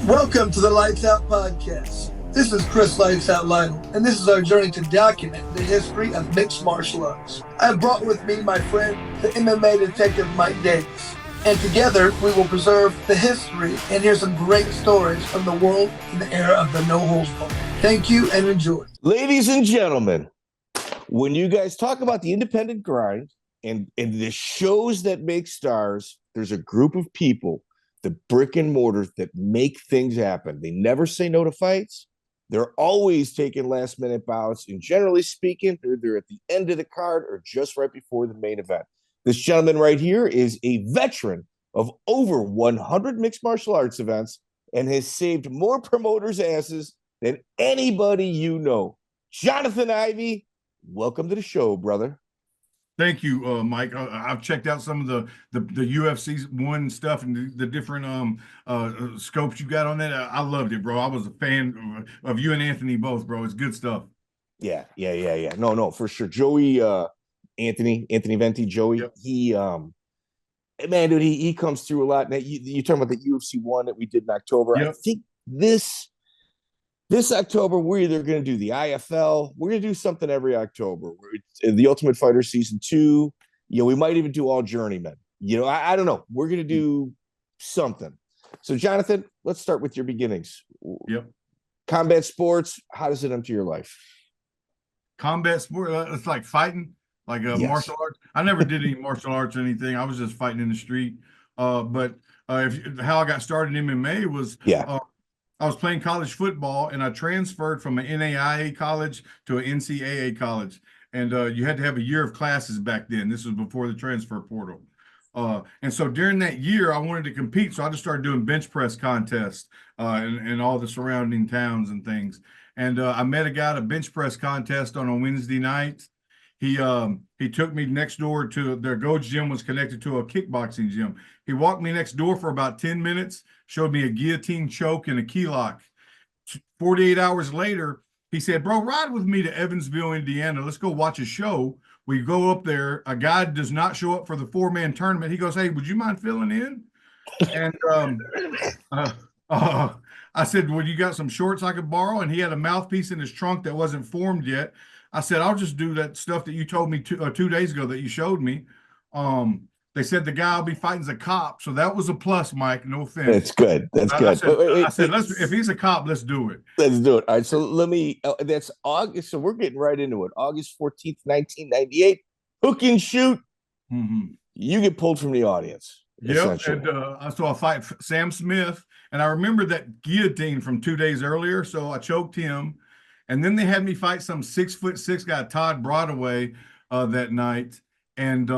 Welcome to the Lights Out Podcast. This is Chris Lights Out Lytle, and this is our journey to document the history of mixed martial arts. I have brought with me my friend, the MMA detective Mike Davis, and together we will preserve the history and hear some great stories from the world in the era of the no-holds-barred. Thank you and enjoy. Ladies and gentlemen, when you guys talk about the independent grind and the shows that make stars, there's a group of people, the brick and mortars, that make things happen. They never say no to fights. They're always taking last minute bouts. And generally speaking, they're at the end of the card or just right before the main event. This gentleman right here is a veteran of over 100 mixed martial arts events and has saved more promoters' asses than anybody you know. Johnathan Ivey, welcome to the show, brother. Thank you, Mike. I've checked out some of the UFC one stuff and the different scopes you got on that. I loved it, bro. I was a fan of you and Anthony both, bro. It's good stuff. Yeah. No, for sure. Joey, Anthony Venti, Joey. Yep. He, man, dude, he comes through a lot. Now, you're talking about the UFC one that we did in October. Yep. I think this October, we're either going to do the IFL. We're going to do something every October. The Ultimate Fighter Season 2. We might even do all Journeyman. I don't know. We're going to do something. So, Jonathan, let's start with your beginnings. Yep. Combat sports, how does it enter your life? Combat sport, it's like fighting, like yes. Martial arts. I never did any martial arts or anything. I was just fighting in the street. But how I got started in MMA was I was playing college football, and I transferred from an NAIA college to an NCAA college. And you had to have a year of classes back then. This was before the transfer portal. And so during that year, I wanted to compete. So I just started doing bench press contests in all the surrounding towns and things. And I met a guy at a bench press contest on a Wednesday night. He took me next door to their Gold's gym was connected to a kickboxing gym. He walked me next door for about 10 minutes, showed me a guillotine choke and a key lock. 48 hours later, he said, bro, ride with me to Evansville, Indiana. Let's go watch a show. We go up there. A guy does not show up for the 4-man tournament. He goes, hey, would you mind filling in? And I said, well, you got some shorts I could borrow? And he had a mouthpiece in his trunk that wasn't formed yet. I said, I'll just do that stuff that you told me 2 days ago that you showed me. They said the guy I'll be fighting is a cop. So that was a plus, Mike. No offense. That's good. That's good. I said, if he's a cop, let's do it. Let's do it. All right. So let me, that's August. So we're getting right into it. August 14th, 1998. Hook and shoot. Mm-hmm. You get pulled from the audience. Yep. And I saw a fight Sam Smith. And I remember that guillotine from 2 days earlier. So I choked him. And then they had me fight some 6'6" guy, Todd Broadway, that night. And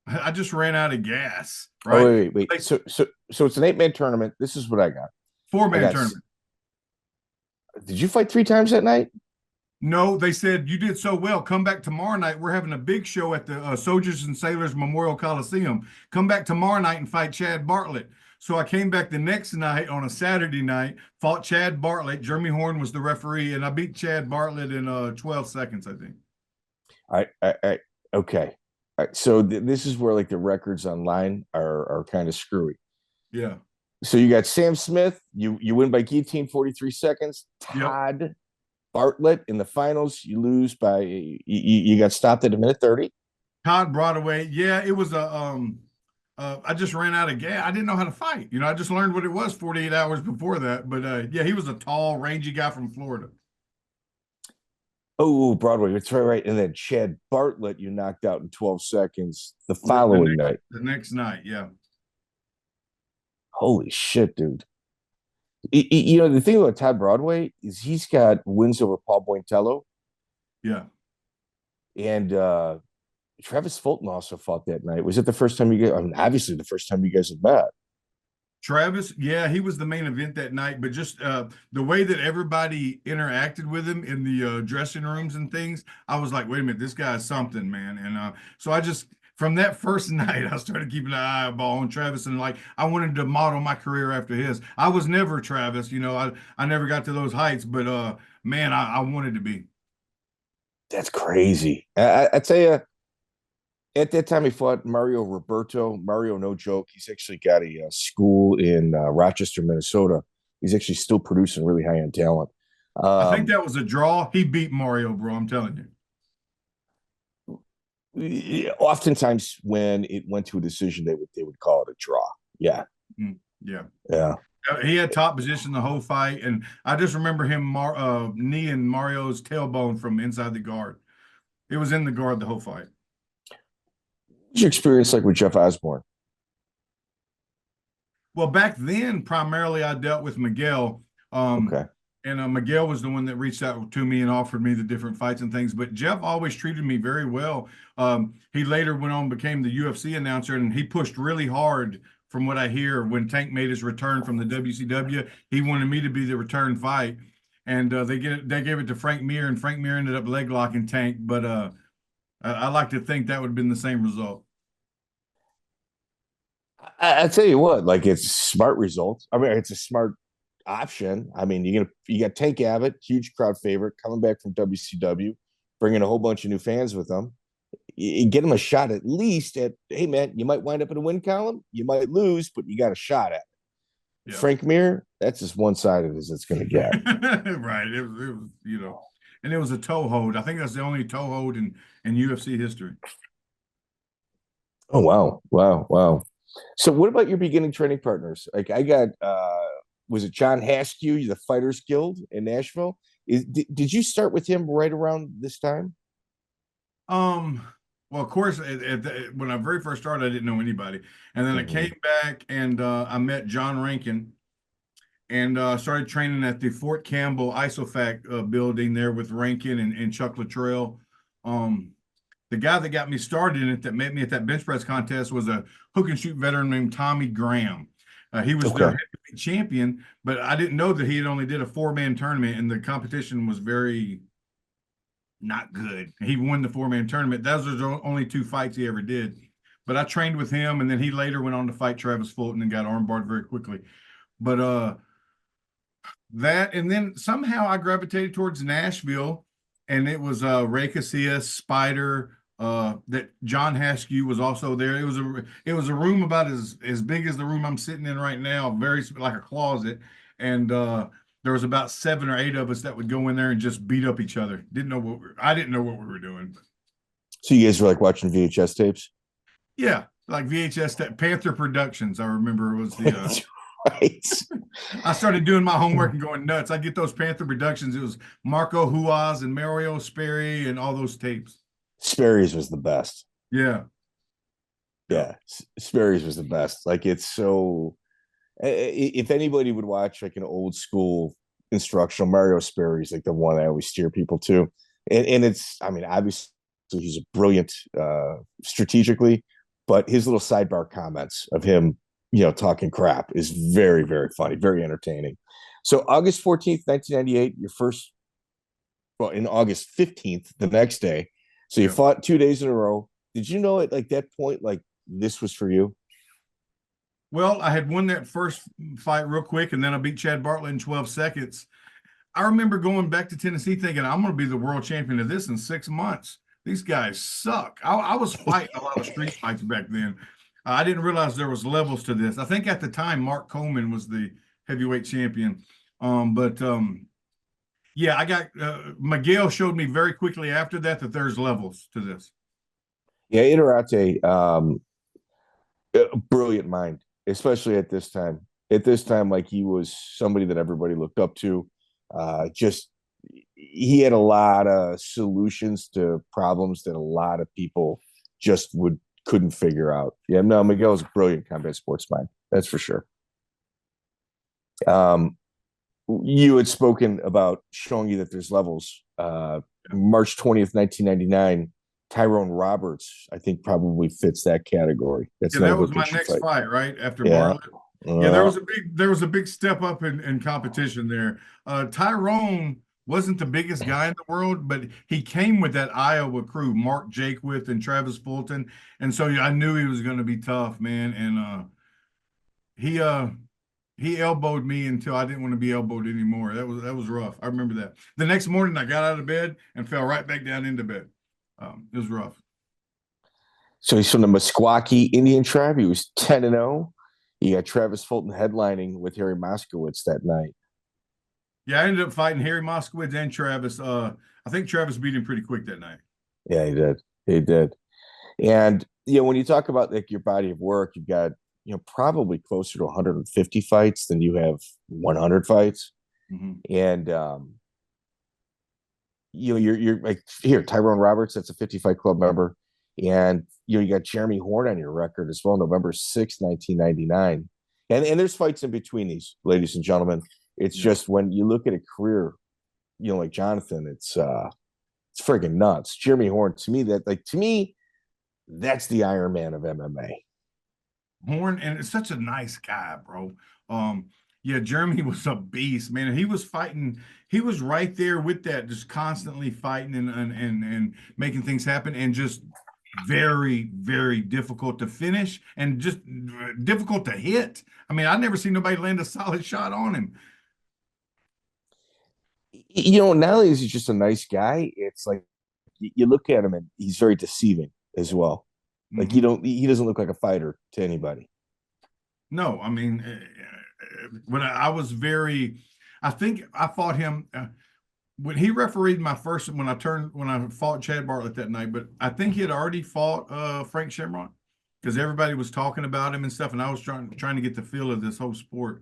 I just ran out of gas. Right? Oh, wait. So it's an 8-man tournament. This is what I got. 4-man tournament. Did you fight 3 times that night? No, they said, you did so well. Come back tomorrow night. We're having a big show at the Soldiers and Sailors Memorial Coliseum. Come back tomorrow night and fight Chad Bartlett. So I came back the next night on a Saturday night, fought Chad Bartlett. Jeremy Horn was the referee, and I beat Chad Bartlett in 12 seconds, I think. All right. Okay. All right. So this is where like the records online are kind of screwy. Yeah. So you got Sam Smith. You win by guillotine 43 seconds. Todd Bartlett in the finals. You lose by you got stopped at a minute 30. Todd Broadway. Yeah, it was I just ran out of gas. I didn't know how to fight. I just learned what it was 48 hours before that. But yeah, he was a tall, rangy guy from Florida. Oh, Broadway. That's right. And then Chad Bartlett, you knocked out in 12 seconds the following night. The next night, yeah. Holy shit, dude. The thing about Todd Broadway is he's got wins over Paul Bointello. Yeah. And Travis Fulton also fought that night. Was it the first time you guys? I mean, obviously the first time you guys had met. Travis, yeah, he was the main event that night, but just the way that everybody interacted with him in the dressing rooms and things, I was like, wait a minute, this guy is something, man. And so I just, from that first night, I started keeping an eyeball on Travis, and like I wanted to model my career after his. I was never Travis, I never got to those heights, but man, I wanted to be. That's crazy. I tell you, at that time, he fought Mario Roberto. Mario, no joke. He's actually got a school in Rochester, Minnesota. He's actually still producing really high-end talent. I think that was a draw. He beat Mario, bro. I'm telling you. Oftentimes, when it went to a decision, they would call it a draw. Yeah. Yeah. Yeah. He had top position the whole fight, and I just remember him kneeing Mario's tailbone from inside the guard. It was in the guard the whole fight. What's your experience like with Jeff Osborne? Well, back then, primarily I dealt with Miguel. Okay. And Miguel was the one that reached out to me and offered me the different fights and things. But Jeff always treated me very well. He later went on, became the UFC announcer, and he pushed really hard. From what I hear, when Tank made his return from the WCW, he wanted me to be the return fight, and they gave it to Frank Mir, and Frank Mir ended up leg locking Tank. But I like to think that would have been the same result. I tell you what, like, it's smart results. I mean, it's a smart option. I mean, you got Tank Abbott, huge crowd favorite, coming back from WCW, bringing a whole bunch of new fans with them. You get him a shot at least at, hey man, you might wind up in a win column, you might lose, but you got a shot at it. Yeah. Frank Mir, that's as one-sided as it's going to get. Right. It was, and it was a toe hold. I think that's the only toe hold in UFC history. Oh wow. So what about your beginning training partners? Like, I got was it Jon Haskew, the Fighters Guild in Nashville? Did you start with him right around this time? Well, of course, when I very first started, I didn't know anybody. And then I came back and I met John Rankin and started training at the Fort Campbell ISOFAC building there with Rankin and Chuck Luttrell. The guy that got me started in it, that met me at that bench press contest, was a hook and shoot veteran named Tommy Graham. He was their heavyweight champion, but I didn't know that he had only did a 4-man tournament, and the competition was very not good. He won the 4-man tournament. Those were the only 2 fights he ever did. But I trained with him, and then he later went on to fight Travis Fulton and got armbarred very quickly. But that, and then somehow I gravitated towards Nashville, and it was Ray Casillas, Spider, that Jon Haskew was also there. It was a room about as big as the room I'm sitting in right now, very like a closet, and there was about 7 or 8 of us that would go in there and just beat up each other. I didn't know what we were doing. So you guys were like watching VHS tapes? Yeah, like VHS Panther Productions. I remember it was the right. I started doing my homework and going nuts. I get those Panther Productions. It was Marco Huaz and Mario Sperry and all those tapes. Sperry's was the best. Yeah. Sperry's was the best. Like, it's so. If anybody would watch like an old school instructional, Mario Sperry's like the one I always steer people to, and it's, I mean, obviously he's a brilliant strategically, but his little sidebar comments of him, talking crap is very, very funny, very entertaining. So August 14th, 1998, your first, well, in August 15th, the next day. So you fought 2 days in a row. Did you know at like that point, like this was for you? Well, I had won that first fight real quick, and then I beat Chad Bartlett in 12 seconds. I remember going back to Tennessee thinking, I'm going to be the world champion of this in 6 months. These guys suck. I was fighting a lot of street fights back then. I didn't realize there was levels to this. I think at the time, Mark Coleman was the heavyweight champion. Yeah, I got Miguel showed me very quickly after that there's levels to this. Yeah, Iterate, brilliant mind, especially at this time. At this time, like, he was somebody that everybody looked up to. He had a lot of solutions to problems that a lot of people just couldn't figure out. Yeah, no, Miguel's a brilliant combat sports mind. That's for sure. You had spoken about showing you that there's levels. March 20th, 1999, Tyrone Roberts, I think, probably fits that category. That was my next fight, right after Bartlett. Yeah, there was a big step up in competition there. Tyrone wasn't the biggest guy in the world, but he came with that Iowa crew, Mark Jakewith and Travis Fulton, and so I knew he was going to be tough, man. And he elbowed me until I didn't want to be elbowed anymore. That was rough. I remember that. The next morning, I got out of bed and fell right back down into bed. It was rough. So he's from the Meskwaki Indian tribe. He was 10-0. You got Travis Fulton headlining with Harry Moskowitz that night. Yeah, I ended up fighting Harry Moskowitz and Travis. I think Travis beat him pretty quick that night. Yeah, he did. He did. And when you talk about like your body of work, you've got probably closer to 150 fights than you have 100 fights. Mm-hmm. And you're like here, Tyrone Roberts, that's a 50 fight club member, and you got Jeremy Horn on your record as well, November 6th, 1999. And there's fights in between these, ladies and gentlemen. It's just when you look at a career, like Jonathan, it's friggin' nuts. Jeremy Horn, to me, that's the Iron Man of MMA. Horn, and it's such a nice guy, bro. Yeah, Jeremy was a beast, man. He was fighting. He was right there with that, just constantly fighting and making things happen, and just very, very difficult to finish and just difficult to hit. I mean, I've never seen nobody land a solid shot on him. Not only is he just a nice guy, it's like you look at him and he's very deceiving as well. Like he doesn't look like a fighter to anybody. No, I mean, when I think I fought him when he refereed my first, when I fought Chad Bartlett that night, but I think he had already fought Frank Shamrock, because everybody was talking about him and stuff. And I was trying to get the feel of this whole sport.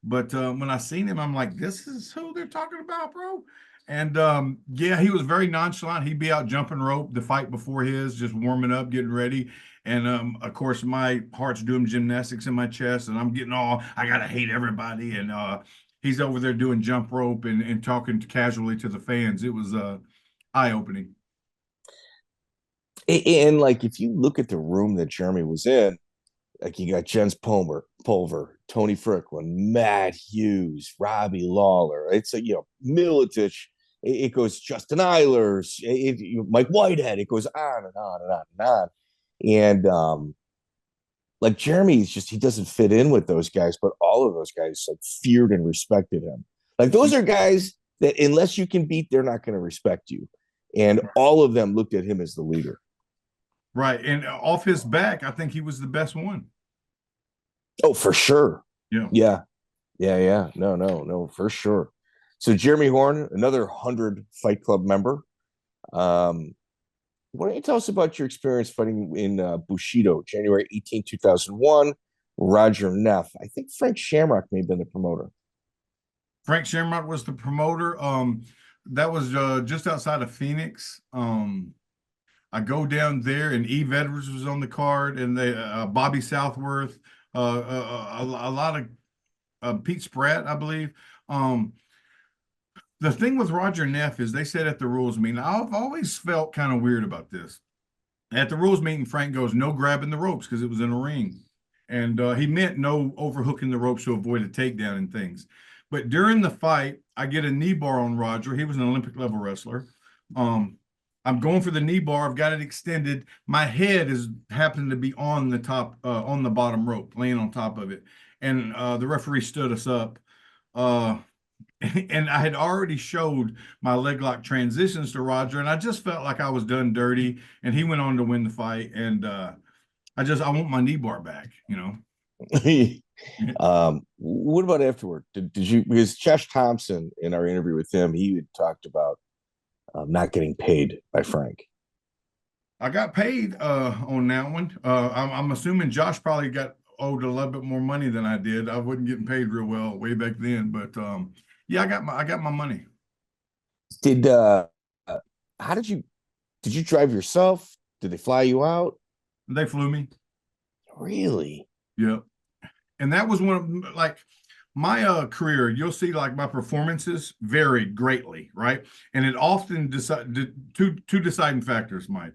But when I seen him, I'm like, this is who they're talking about, bro. And yeah, he was very nonchalant. He'd be out jumping rope the fight before his, just warming up, getting ready. And of course, my heart's doing gymnastics in my chest, and I'm getting I gotta hate everybody. And he's over there doing jump rope and talking casually to the fans. It was eye-opening. And like, if you look at the room that Jeremy was in, like you got Jens Pulver, Tony Fricklin, Matt Hughes, Robbie Lawler. It's Miletich. It goes Justin Eilers, Mike Whitehead. It goes on and on and on and on. And like Jeremy's he doesn't fit in with those guys, but all of those guys like feared and respected him. Like those are guys that unless you can beat, they're not going to respect you. And all of them looked at him as the leader. Right. And off his back, I think he was the best one. Oh, for sure. Yeah. No, for sure. So Jeremy Horn, another 100 Fight Club member. Why don't you tell us about your experience fighting in Bushido, January 18, 2001, Roger Neff. I think Frank Shamrock may have been the promoter. Frank Shamrock was the promoter. That was just outside of Phoenix. I go down there, and Eve Edwards was on the card, and they Bobby Southworth, a lot of Pete Spratt, I believe. The thing with Roger Neff is they said at the rules meeting, I've always felt kind of weird about this. At the rules meeting, Frank goes, no grabbing the ropes, because it was in a ring. And he meant no overhooking the ropes to avoid a takedown and things. But during the fight, I get a knee bar on Roger. He was an Olympic level wrestler. I'm going for the knee bar. I've got it extended. My head is happening to be on the top, on the bottom rope, laying on top of it. And the referee stood us up. And I had already showed my leg lock transitions to Roger, and I just felt like I was done dirty. And he went on to win the fight. And I want my knee bar back, What about afterward? Did you, because Chesh Thompson, in our interview with him, he had talked about not getting paid by Frank. I got paid on that one. I'm assuming Josh probably owed a little bit more money than I did. I wasn't getting paid real well way back then, but yeah, I got my money. How did you drive yourself? Did they fly you out? They flew me. Really? Yeah. And that was one of, like, my career, you'll see, like, my performances varied greatly, right? And it often two deciding factors, Mike.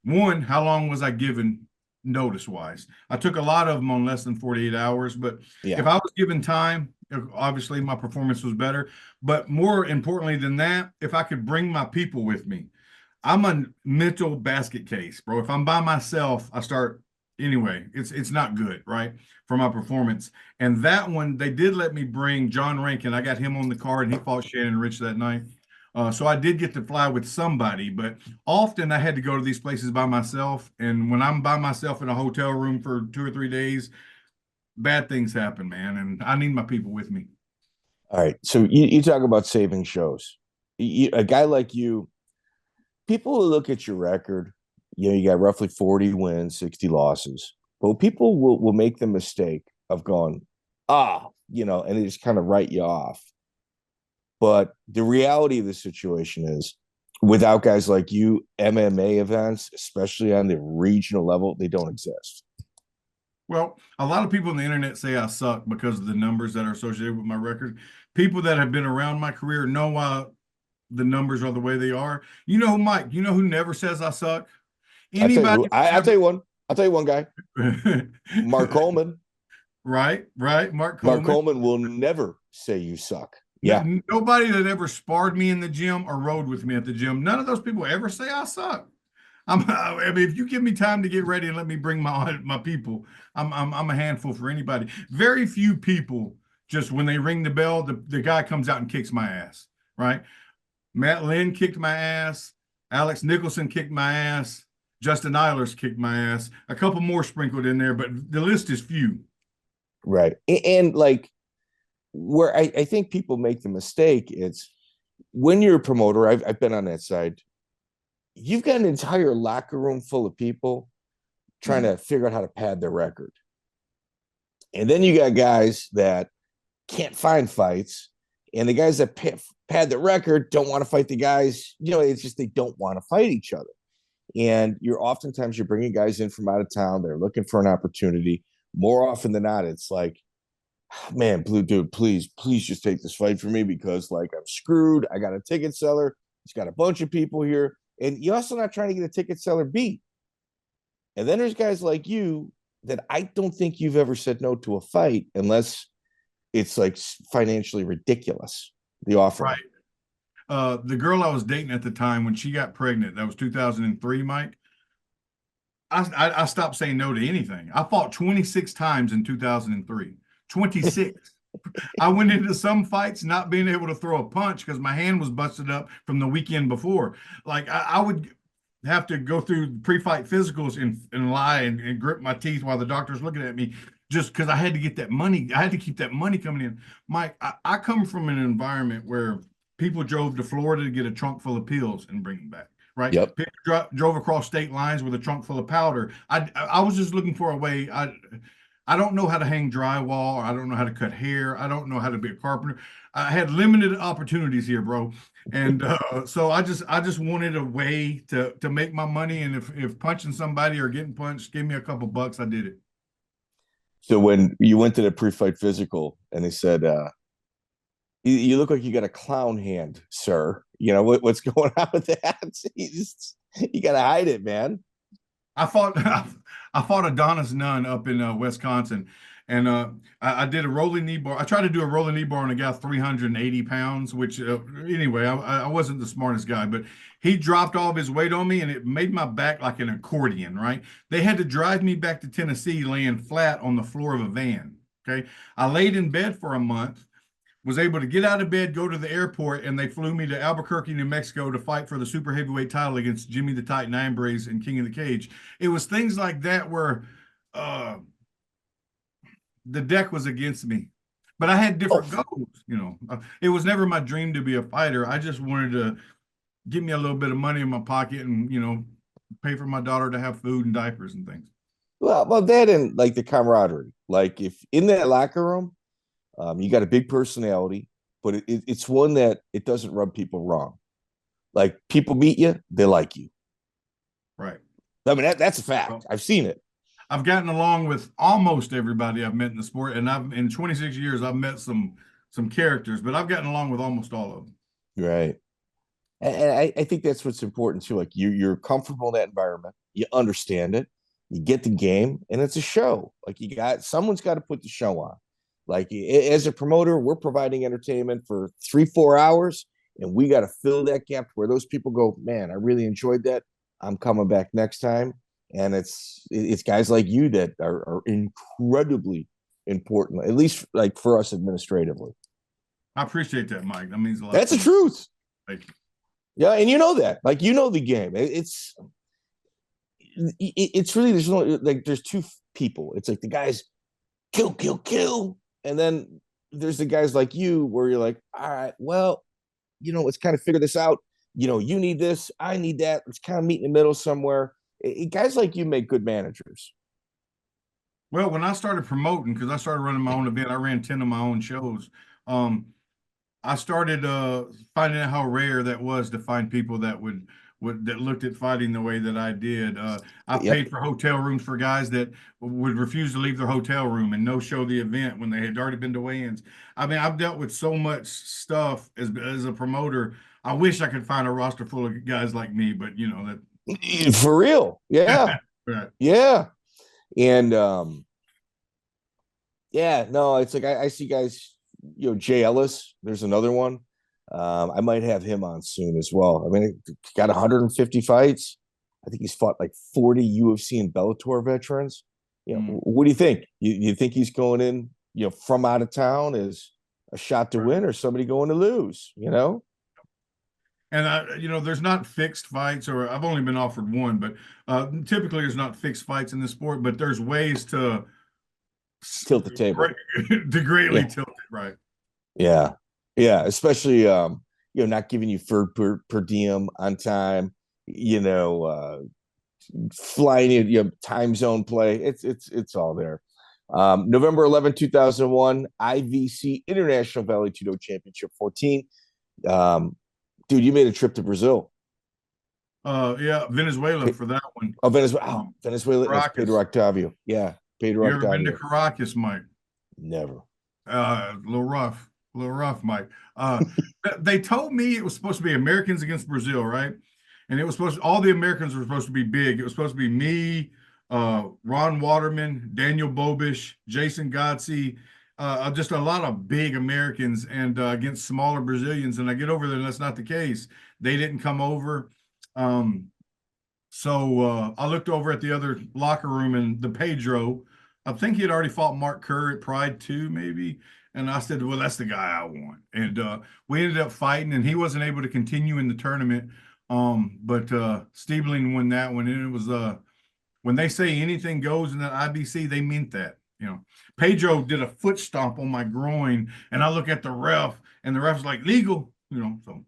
One, how long was I given notice-wise? I took a lot of them on less than 48 hours, but if I was given time, obviously my performance was better. But more importantly than that, if I could bring my people with me. I'm a mental basket case, bro. If I'm by myself, I start anyway. It's not good, right, for my performance. And that one, they did let me bring John Rankin. I got him on the card, and he fought Shannon Rich that night. So I did get to fly with somebody, but often I had to go to these places by myself. And when I'm by myself in a hotel room for 2 or 3 days, bad things happen, man, and I need my people with me. All right. So you talk about saving shows. A guy like you, people will look at your record. You got roughly 40 wins, 60 losses. But people will make the mistake of going, and they just kind of write you off. But the reality of the situation is, without guys like you, MMA events, especially on the regional level, they don't exist. Well, a lot of people on the internet say I suck because of the numbers that are associated with my record. People that have been around my career know why the numbers are the way they are. You know, Mike, you know who never says I suck? Anybody. I'll tell you one. I'll tell you one guy. Mark Coleman. Right. Mark Coleman will never say you suck. Yeah. Nobody that ever sparred me in the gym or rode with me at the gym, none of those people ever say I suck. I mean, if you give me time to get ready and let me bring my people, I'm a handful for anybody. Very few people, just when they ring the bell, the guy comes out and kicks my ass, right? Matt Lynn kicked my ass. Alex Nicholson kicked my ass. Justin Eilers kicked my ass. A couple more sprinkled in there, but the list is few. Right. And like, where I think people make the mistake, it's when you're a promoter, I've been on that side, you've got an entire locker room full of people trying to figure out how to pad their record. And then you got guys that can't find fights, and the guys that pad the record don't want to fight the guys. It's just they don't want to fight each other. And oftentimes you're bringing guys in from out of town. They're looking for an opportunity. More often than not, it's like, man, Blue Dude, please just take this fight for me because, like, I'm screwed. I got a ticket seller. He's got a bunch of people here. And you're also not trying to get a ticket seller beat. And then there's guys like you that I don't think you've ever said no to a fight unless it's like financially ridiculous, the offer. Right. The girl I was dating at the time, when she got pregnant, that was 2003, Mike. I stopped saying no to anything. I fought 26 times in 2003. 26. I went into some fights not being able to throw a punch because my hand was busted up from the weekend before. Like I would have to go through pre-fight physicals and lie and grip my teeth while the doctor's looking at me just because I had to get that money. I had to keep that money coming in. Mike, I come from an environment where people drove to Florida to get a trunk full of pills and bring them back. Right. Yep. People drove across state lines with a trunk full of powder. I was just looking for a way. I don't know how to hang drywall. I don't know how to cut hair. I don't know how to be a carpenter. I had limited opportunities here, bro. And so I just wanted a way to make my money. And if punching somebody or getting punched gave me a couple bucks, I did it. So when you went to the pre-fight physical and they said, you look like you got a clown hand, sir. What's going on with that? You got to hide it, man. I fought Adonis Nunn up in Wisconsin, and I did a rolling knee bar. I tried to do a rolling knee bar on a guy 380 pounds, which anyway, I wasn't the smartest guy, but he dropped all of his weight on me, and it made my back like an accordion, right? They had to drive me back to Tennessee laying flat on the floor of a van, okay? I laid in bed for a month, was able to get out of bed, go to the airport, and they flew me to Albuquerque, New Mexico to fight for the super heavyweight title against Jimmy the Titan Ironbrace and King of the Cage. It was things like that where the deck was against me. But I had different goals, It was never my dream to be a fighter. I just wanted to get me a little bit of money in my pocket and, pay for my daughter to have food and diapers and things. Well, that and like the camaraderie. Like if in that locker room, you got a big personality, but it's one that it doesn't rub people wrong. Like people meet you, they like you. Right. I mean, that's a fact. I've seen it. I've gotten along with almost everybody I've met in the sport, and in 26 years I've met some characters, but I've gotten along with almost all of them. Right. And I think that's what's important too. Like you're comfortable in that environment, you understand it, you get the game, and it's a show. Like someone's got to put the show on. Like as a promoter, we're providing entertainment for 3-4 hours, and we got to fill that gap where those people go, man, I really enjoyed that. I'm coming back next time. And it's guys like you that are incredibly important, at least like for us administratively. I appreciate that, Mike. That means a lot. That's the truth. Thank you. Yeah, and you know that. Like, you know the game. It's really, there's two people. It's like the guys kill, kill, kill. And then there's the guys like you where you're like, all right, well, let's kind of figure this out. You need this, I need that. Let's kind of meet in the middle somewhere. Guys like you make good managers. Well, when I started promoting, because I started running my own event, I ran 10 of my own shows. I started finding out how rare that was to find people that would that looked at fighting the way that I did. I paid for hotel rooms for guys that would refuse to leave their hotel room and no show the event when they had already been to weigh-ins. I mean, I've dealt with so much stuff as a promoter. I wish I could find a roster full of guys like me, but that for real. Yeah. right. Yeah. And no, it's like I see guys, Jay Ellis, there's another one. I might have him on soon as well. I mean, he got 150 fights. I think he's fought like 40 UFC and Bellator veterans. What do you think? You think he's going in, from out of town as a shot to win, or somebody going to lose, And there's not fixed fights, or I've only been offered one, but typically there's not fixed fights in this sport, but there's ways to tilt the table, to greatly tilt it, right? Yeah, especially not giving you per diem on time, flying time zone play. It's all there. November 11, 2001, IVC International Vale Tudo Championship 14. Dude, you made a trip to Brazil. Venezuela for that one. Oh, Venezuela. Venezuela. That's Pedro Otavio. Yeah, Pedro You ever Octavio. been to Caracas, Mike? Never. A little rough, Mike. They told me it was supposed to be Americans against Brazil, right? And it was all the Americans were supposed to be big. It was supposed to be me, Ron Waterman, Daniel Bobish, Jason Godsey, just a lot of big Americans, and against smaller Brazilians. And I get over there, and that's not the case. They didn't come over. So I looked over at the other locker room, and the Pedro, I think he had already fought Mark Kerr at Pride 2, maybe. And I said, well, that's the guy I want. And we ended up fighting, and he wasn't able to continue in the tournament. But Stiebling won that one. And it was when they say anything goes in that IBC, they meant that. Pedro did a foot stomp on my groin, and I look at the ref, and the ref's like, legal, so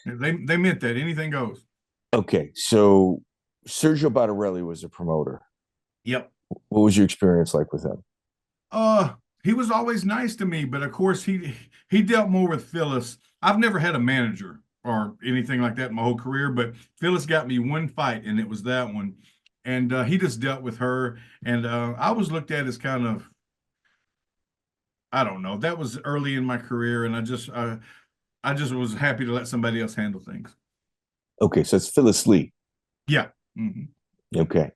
they meant that anything goes. Okay, so Sergio Batarelli was a promoter. Yep. What was your experience like with him? He was always nice to me, but of course he dealt more with Phyllis. I've never had a manager or anything like that in my whole career, but Phyllis got me one fight, and it was that one. And he just dealt with her, and I was looked at as kind of, I don't know. That was early in my career, and I just was happy to let somebody else handle things. Okay, so it's Phyllis Lee. Yeah. Mm-hmm. Okay.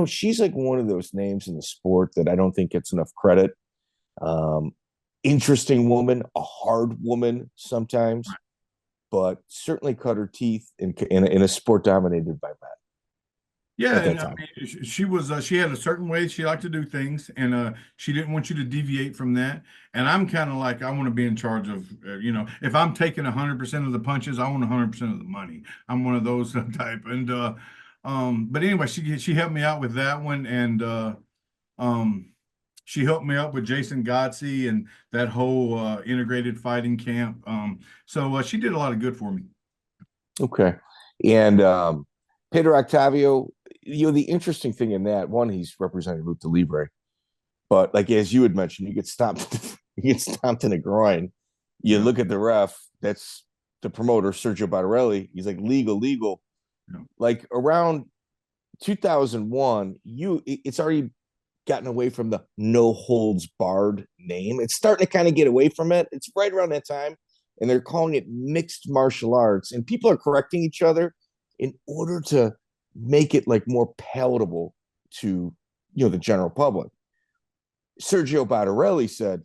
She's like one of those names in the sport that I don't think gets enough credit. Interesting woman, a hard woman sometimes, but certainly cut her teeth in a sport dominated by men. Yeah, and I mean, she had a certain way she liked to do things, and she didn't want you to deviate from that. And I'm kind of like, I want to be in charge of, if I'm taking 100% of the punches, I want 100% of the money. I'm one of those type. And but anyway, she helped me out with that one, and she helped me up with Jason Godsey and that whole integrated fighting camp. So she did a lot of good for me. Okay, and Pedro Octavio. The interesting thing in that one, he's representing Lucha Libre, but like as you had mentioned, you get stomped in the groin. You look at the ref, that's the promoter, Sergio Batarelli. He's like, legal. Yeah. Like around 2001, it's already gotten away from the no holds barred name. It's starting to kind of get away from it. It's right around that time, and they're calling it mixed martial arts, and people are correcting each other in order to make it like more palatable to the general public. Sergio Batarelli said,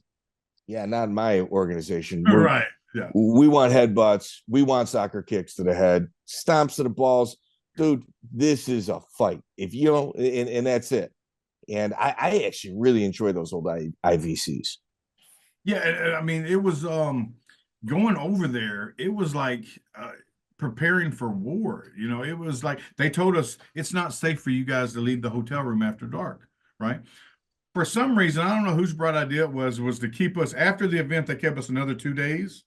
yeah, not in my organization. Right. Yeah. We want headbutts, we want soccer kicks to the head, stomps to the balls. Dude, this is a fight. If you don't, and that's it. And I actually really enjoy those old IVCs. Yeah, I mean, it was going over there, it was like preparing for war. It was like they told us it's not safe for you guys to leave the hotel room after dark, right? for some reason, I don't know whose bright idea it was to keep us after the event. They kept us another 2 days.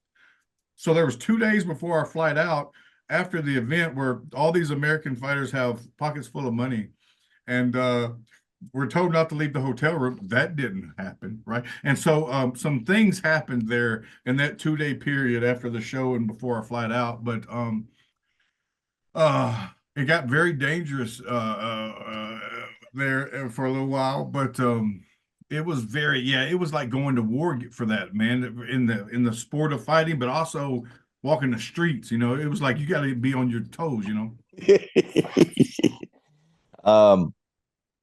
So there was 2 days before our flight out after the event where all these American fighters have pockets full of money. And we're told not to leave the hotel room. That didn't happen, right? And so some things happened there in that 2-day period after the show and before our flight out. But it got very dangerous there for a little while. But it was it was like going to war for that, man, in the sport of fighting, but also walking the streets. You know, it was like you got to be on your toes. You know.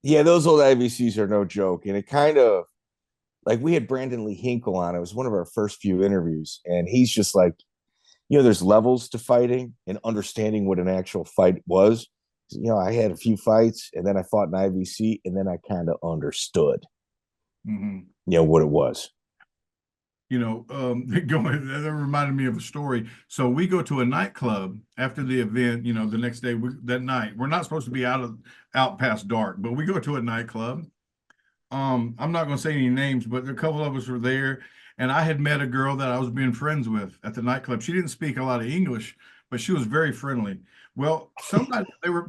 Yeah, those old IVCs are no joke. And it kind of like we had Brandon Lee Hinkle on. It was one of our first few interviews. And he's just like, there's levels to fighting and understanding what an actual fight was. I had a few fights and then I fought an IVC and then I kind of understood, what it was. That reminded me of a story. So we go to a nightclub after the event, the next day, that night. We're not supposed to be out past dark, but we go to a nightclub. I'm not going to say any names, but a couple of us were there, and I had met a girl that I was being friends with at the nightclub. She didn't speak a lot of English, but she was very friendly. Well,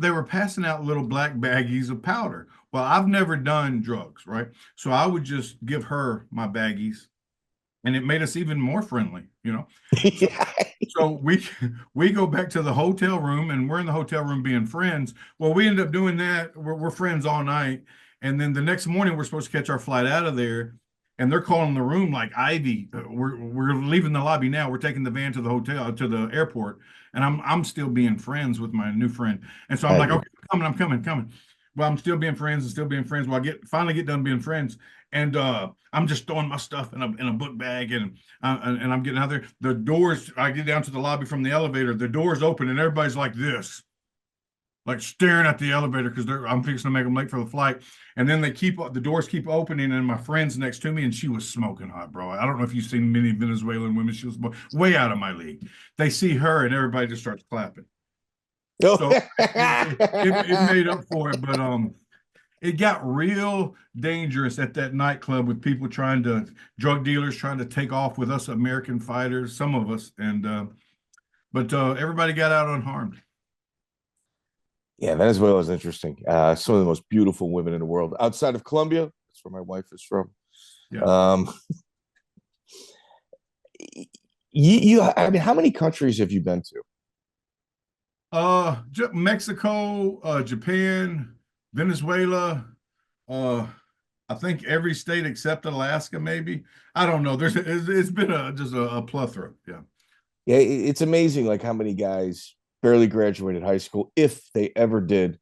they were passing out little black baggies of powder. Well, I've never done drugs, right? So I would just give her my baggies. And it made us even more friendly, So we go back to the hotel room, and we're in the hotel room being friends. Well, we end up doing that. We're friends all night, and then the next morning we're supposed to catch our flight out of there, and they're calling the room like, Ivy, we're leaving the lobby now. We're taking the van to the hotel to the airport, and I'm still being friends with my new friend, and so I'm like, okay, I'm coming. Well, I'm still being friends. Well, I finally get done being friends. And I'm just throwing my stuff in a book bag, and I'm getting out there. The doors, I get down to the lobby from the elevator. The doors open, and everybody's like this, like staring at the elevator because I'm fixing to make them late for the flight. And then the doors keep opening, and my friend's next to me, and she was smoking hot, bro. I don't know if you've seen many Venezuelan women. She was way out of my league. They see her, and everybody just starts clapping. So it made up for it, but it got real dangerous at that nightclub with people drug dealers trying to take off with us American fighters, some of us, but everybody got out unharmed. Yeah, Venezuela is interesting. Some of the most beautiful women in the world outside of Colombia. That's where my wife is from. Yeah. I mean, how many countries have you been to? Mexico, Japan, Venezuela, I think every state except Alaska, maybe. I don't know. It's been just a plethora. Yeah. Yeah, it's amazing like how many guys barely graduated high school, if they ever did,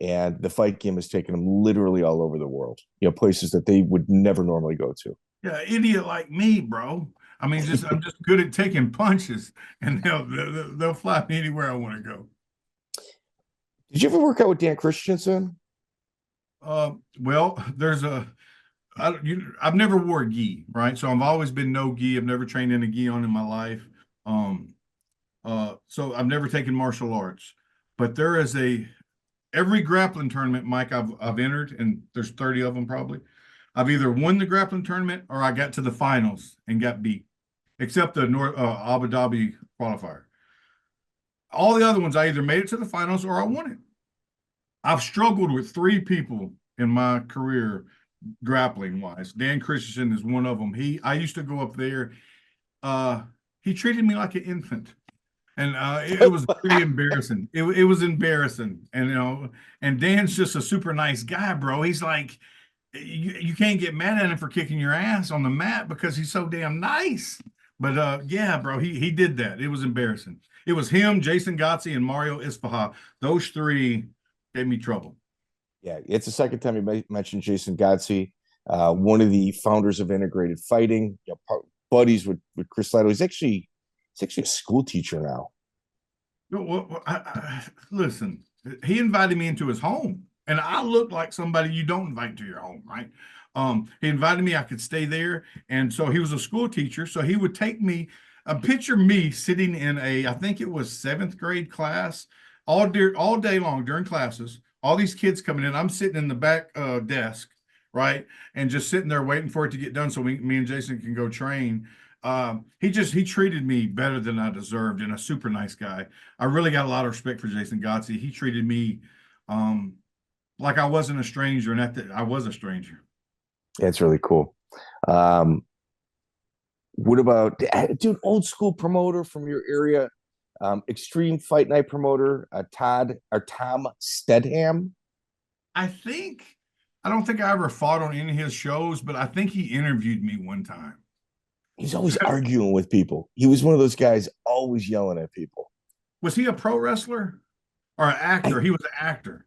and the fight game has taken them literally all over the world. Places that they would never normally go to. Yeah, idiot like me, bro. I mean, I'm just good at taking punches, and they'll fly me anywhere I want to go. Did you ever work out with Dan Christison? Well, I've never wore a gi, right? So I've always been no gi. I've never trained in a gi in my life. So I've never taken martial arts, but there is every grappling tournament, Mike, I've entered, and there's 30 of them probably. I've either won the grappling tournament or I got to the finals and got beat, except the Abu Dhabi qualifier. All the other ones, I either made it to the finals or I won it. I've struggled with 3 people in my career grappling wise. Dan Christison is one of them. I used to go up there. He treated me like an infant. And it was pretty embarrassing. It was embarrassing. And, and Dan's just a super nice guy, bro. He's like, you can't get mad at him for kicking your ass on the mat because he's so damn nice. But yeah, bro, he did that. It was embarrassing. It was him, Jason Gotzi, and Mario Isfaha. Those 3 gave me trouble. Yeah, it's the second time you mentioned Jason Gotzi, one of the founders of Integrated Fighting, buddies with Chris Lytle. He's actually a school teacher now. Well, listen, he invited me into his home, and I look like somebody you don't invite to your home, right? He invited me, I could stay there. And so he was a school teacher. So he would take me, picture me sitting in I think it was 7th grade class, all day long during classes, all these kids coming in. I'm sitting in the back desk, right? And just sitting there waiting for it to get done so me and Jason can go train. He treated me better than I deserved, and a super nice guy. I really got a lot of respect for Jason Gotzi. He treated me like I wasn't a stranger, and that I was a stranger. That's really cool. What about, dude, old school promoter from your area, extreme fight night promoter, Tom Stedham? I don't think I ever fought on any of his shows, but I think he interviewed me one time. He's always arguing with people. He was one of those guys always yelling at people. Was he a pro wrestler or an actor? He was an actor.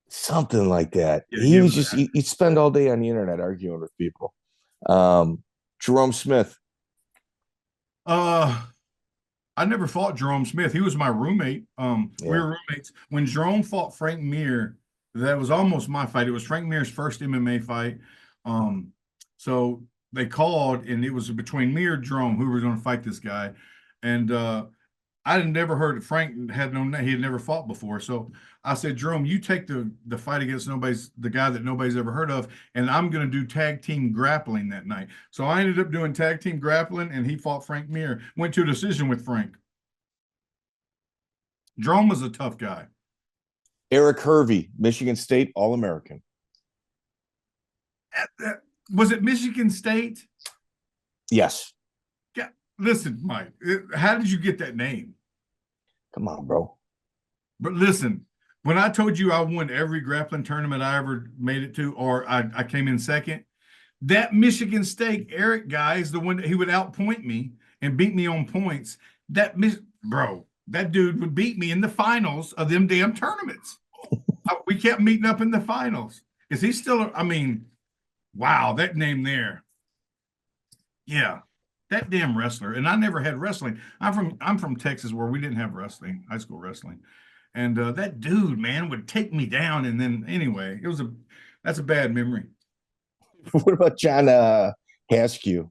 Something like that. Yeah, he was just, he'd spend all day on the internet arguing with people. Jerome Smith. I never fought Jerome Smith. He was my roommate. We were roommates. When Jerome fought Frank Mir, that was almost my fight. It was Frank Mir's first MMA fight. So they called, and it was between me or Jerome who was going to fight this guy. And I had never heard Frank he had never fought before. So I said, Jerome, you take the fight against the guy that nobody's ever heard of, and I'm going to do tag team grappling that night. So I ended up doing tag team grappling, and he fought Frank Mir. Went to a decision with Frank. Jerome was a tough guy. Eric Harvey, Michigan State All-American. Was it Michigan State? Yes. Yeah. Listen, Mike, how did you get that name? Come on, bro. But listen, when I told you I won every grappling tournament I ever made it to, or I came in second, that Michigan State Eric guy is the one that he would outpoint me and beat me on points. That dude would beat me in the finals of them damn tournaments. We kept meeting up in the finals. Is he still, wow, that name there. Yeah, that damn wrestler. And I never had wrestling. I'm from Texas where we didn't have wrestling, high school wrestling. And that dude, man, would take me down. And then anyway, that's a bad memory. What about Jon Haskew?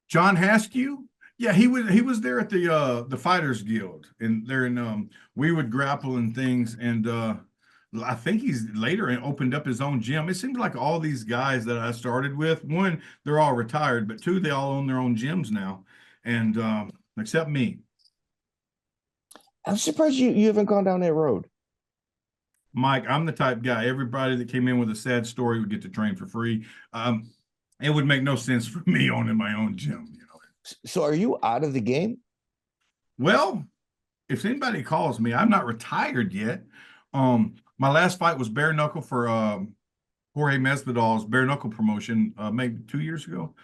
Jon Haskew? Yeah, he was there at the Fighters Guild, and we would grapple and things, and I think he's later opened up his own gym. It seems like all these guys that I started with, one, they're all retired, but two, they all own their own gyms now, and except me. I'm surprised you haven't gone down that road. Mike, I'm the type guy, everybody that came in with a sad story would get to train for free. It would make no sense for me owning my own gym. So are you out of the game? Well, if anybody calls me, I'm not retired yet. My last fight was bare knuckle for Jorge Masvidal's bare knuckle promotion maybe 2 years ago.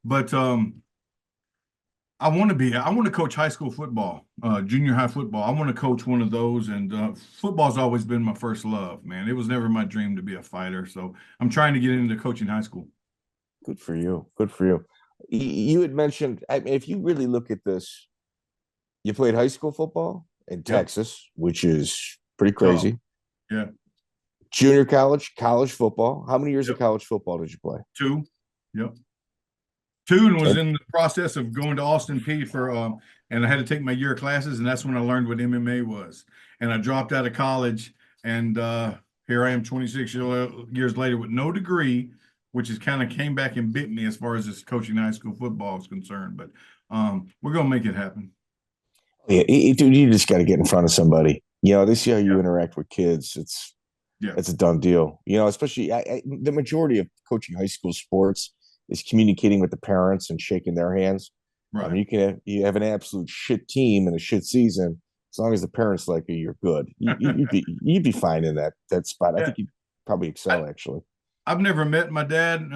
But I want to coach high school football, junior high football. I want to coach one of those, and football's always been my first love, man. It was never my dream to be a fighter. So I'm trying to get into coaching high school. Good for you. Good for you. You had mentioned, if you really look at this, you played high school football in Texas, which is pretty crazy. Yeah. Junior college football. How many years of college football did you play? 2. Yep. 2, and was in the process of going to Austin Peay and I had to take my year of classes, and that's when I learned what MMA was. And I dropped out of college, and here I am 26 years later with no degree, which is kind of came back and bit me as far as this coaching high school football is concerned. But we're going to make it happen. Yeah, dude, you just got to get in front of somebody. They see how you interact with kids. It's a done deal. Especially the majority of coaching high school sports is communicating with the parents and shaking their hands. Right. You have an absolute shit team and a shit season. As long as the parents like you, you're good. You'd be fine in that spot. Yeah. I think you'd probably excel, actually. I've never met my dad.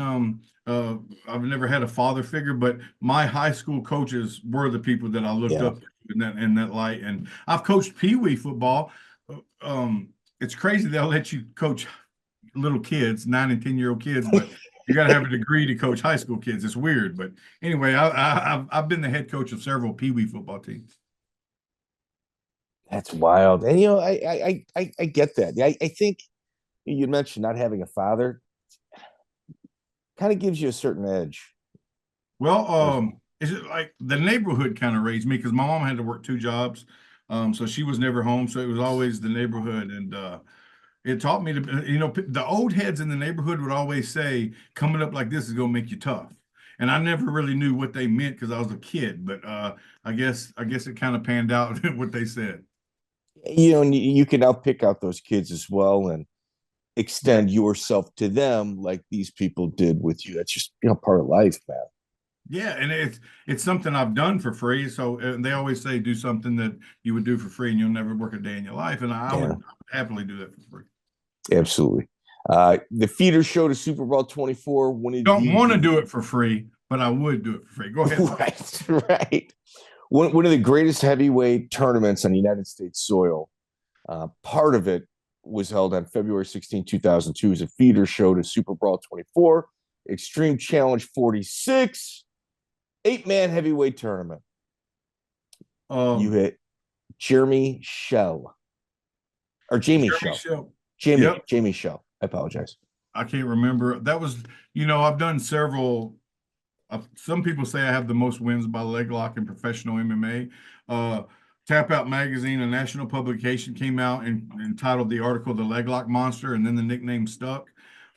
I've never had a father figure, but my high school coaches were the people that I looked up to in that light. And I've coached Pee-wee football. It's crazy they'll let you coach little kids, 9 and 10-year-old kids, but you got to have a degree to coach high school kids. It's weird, but anyway, I've been the head coach of several Pee-wee football teams. That's wild, and I get that. I think you mentioned not having a father kind of gives you a certain edge. Well, is it like the neighborhood kind of raised me, because my mom had to work 2 jobs, so she was never home, so it was always the neighborhood. And It taught me to, the old heads in the neighborhood would always say, coming up like this is going to make you tough. And I never really knew what they meant because I was a kid, but I guess it kind of panned out what they said. And you can now pick out those kids as well and extend yourself to them like these people did with you. That's just part of life, man. Yeah, and it's something I've done for free. So they always say do something that you would do for free and you'll never work a day in your life. And I would happily do that for free. Absolutely. The feeder show to Super Bowl 24. Don't want to do it for free, but I would do it for free. Go ahead. Right. One of the greatest heavyweight tournaments on United States soil. Part of it was held on February 16, 2002 as a feeder show to Super Bowl 24, Extreme Challenge 46, 8-man heavyweight tournament. You hit Jamie Schell. Jamie Schell. I apologize. I can't remember. That was, I've done several. Some people say I have the most wins by leg lock in professional MMA. Tap Out Magazine, a national publication, came out and entitled the article "The Leg Lock Monster," and then the nickname stuck.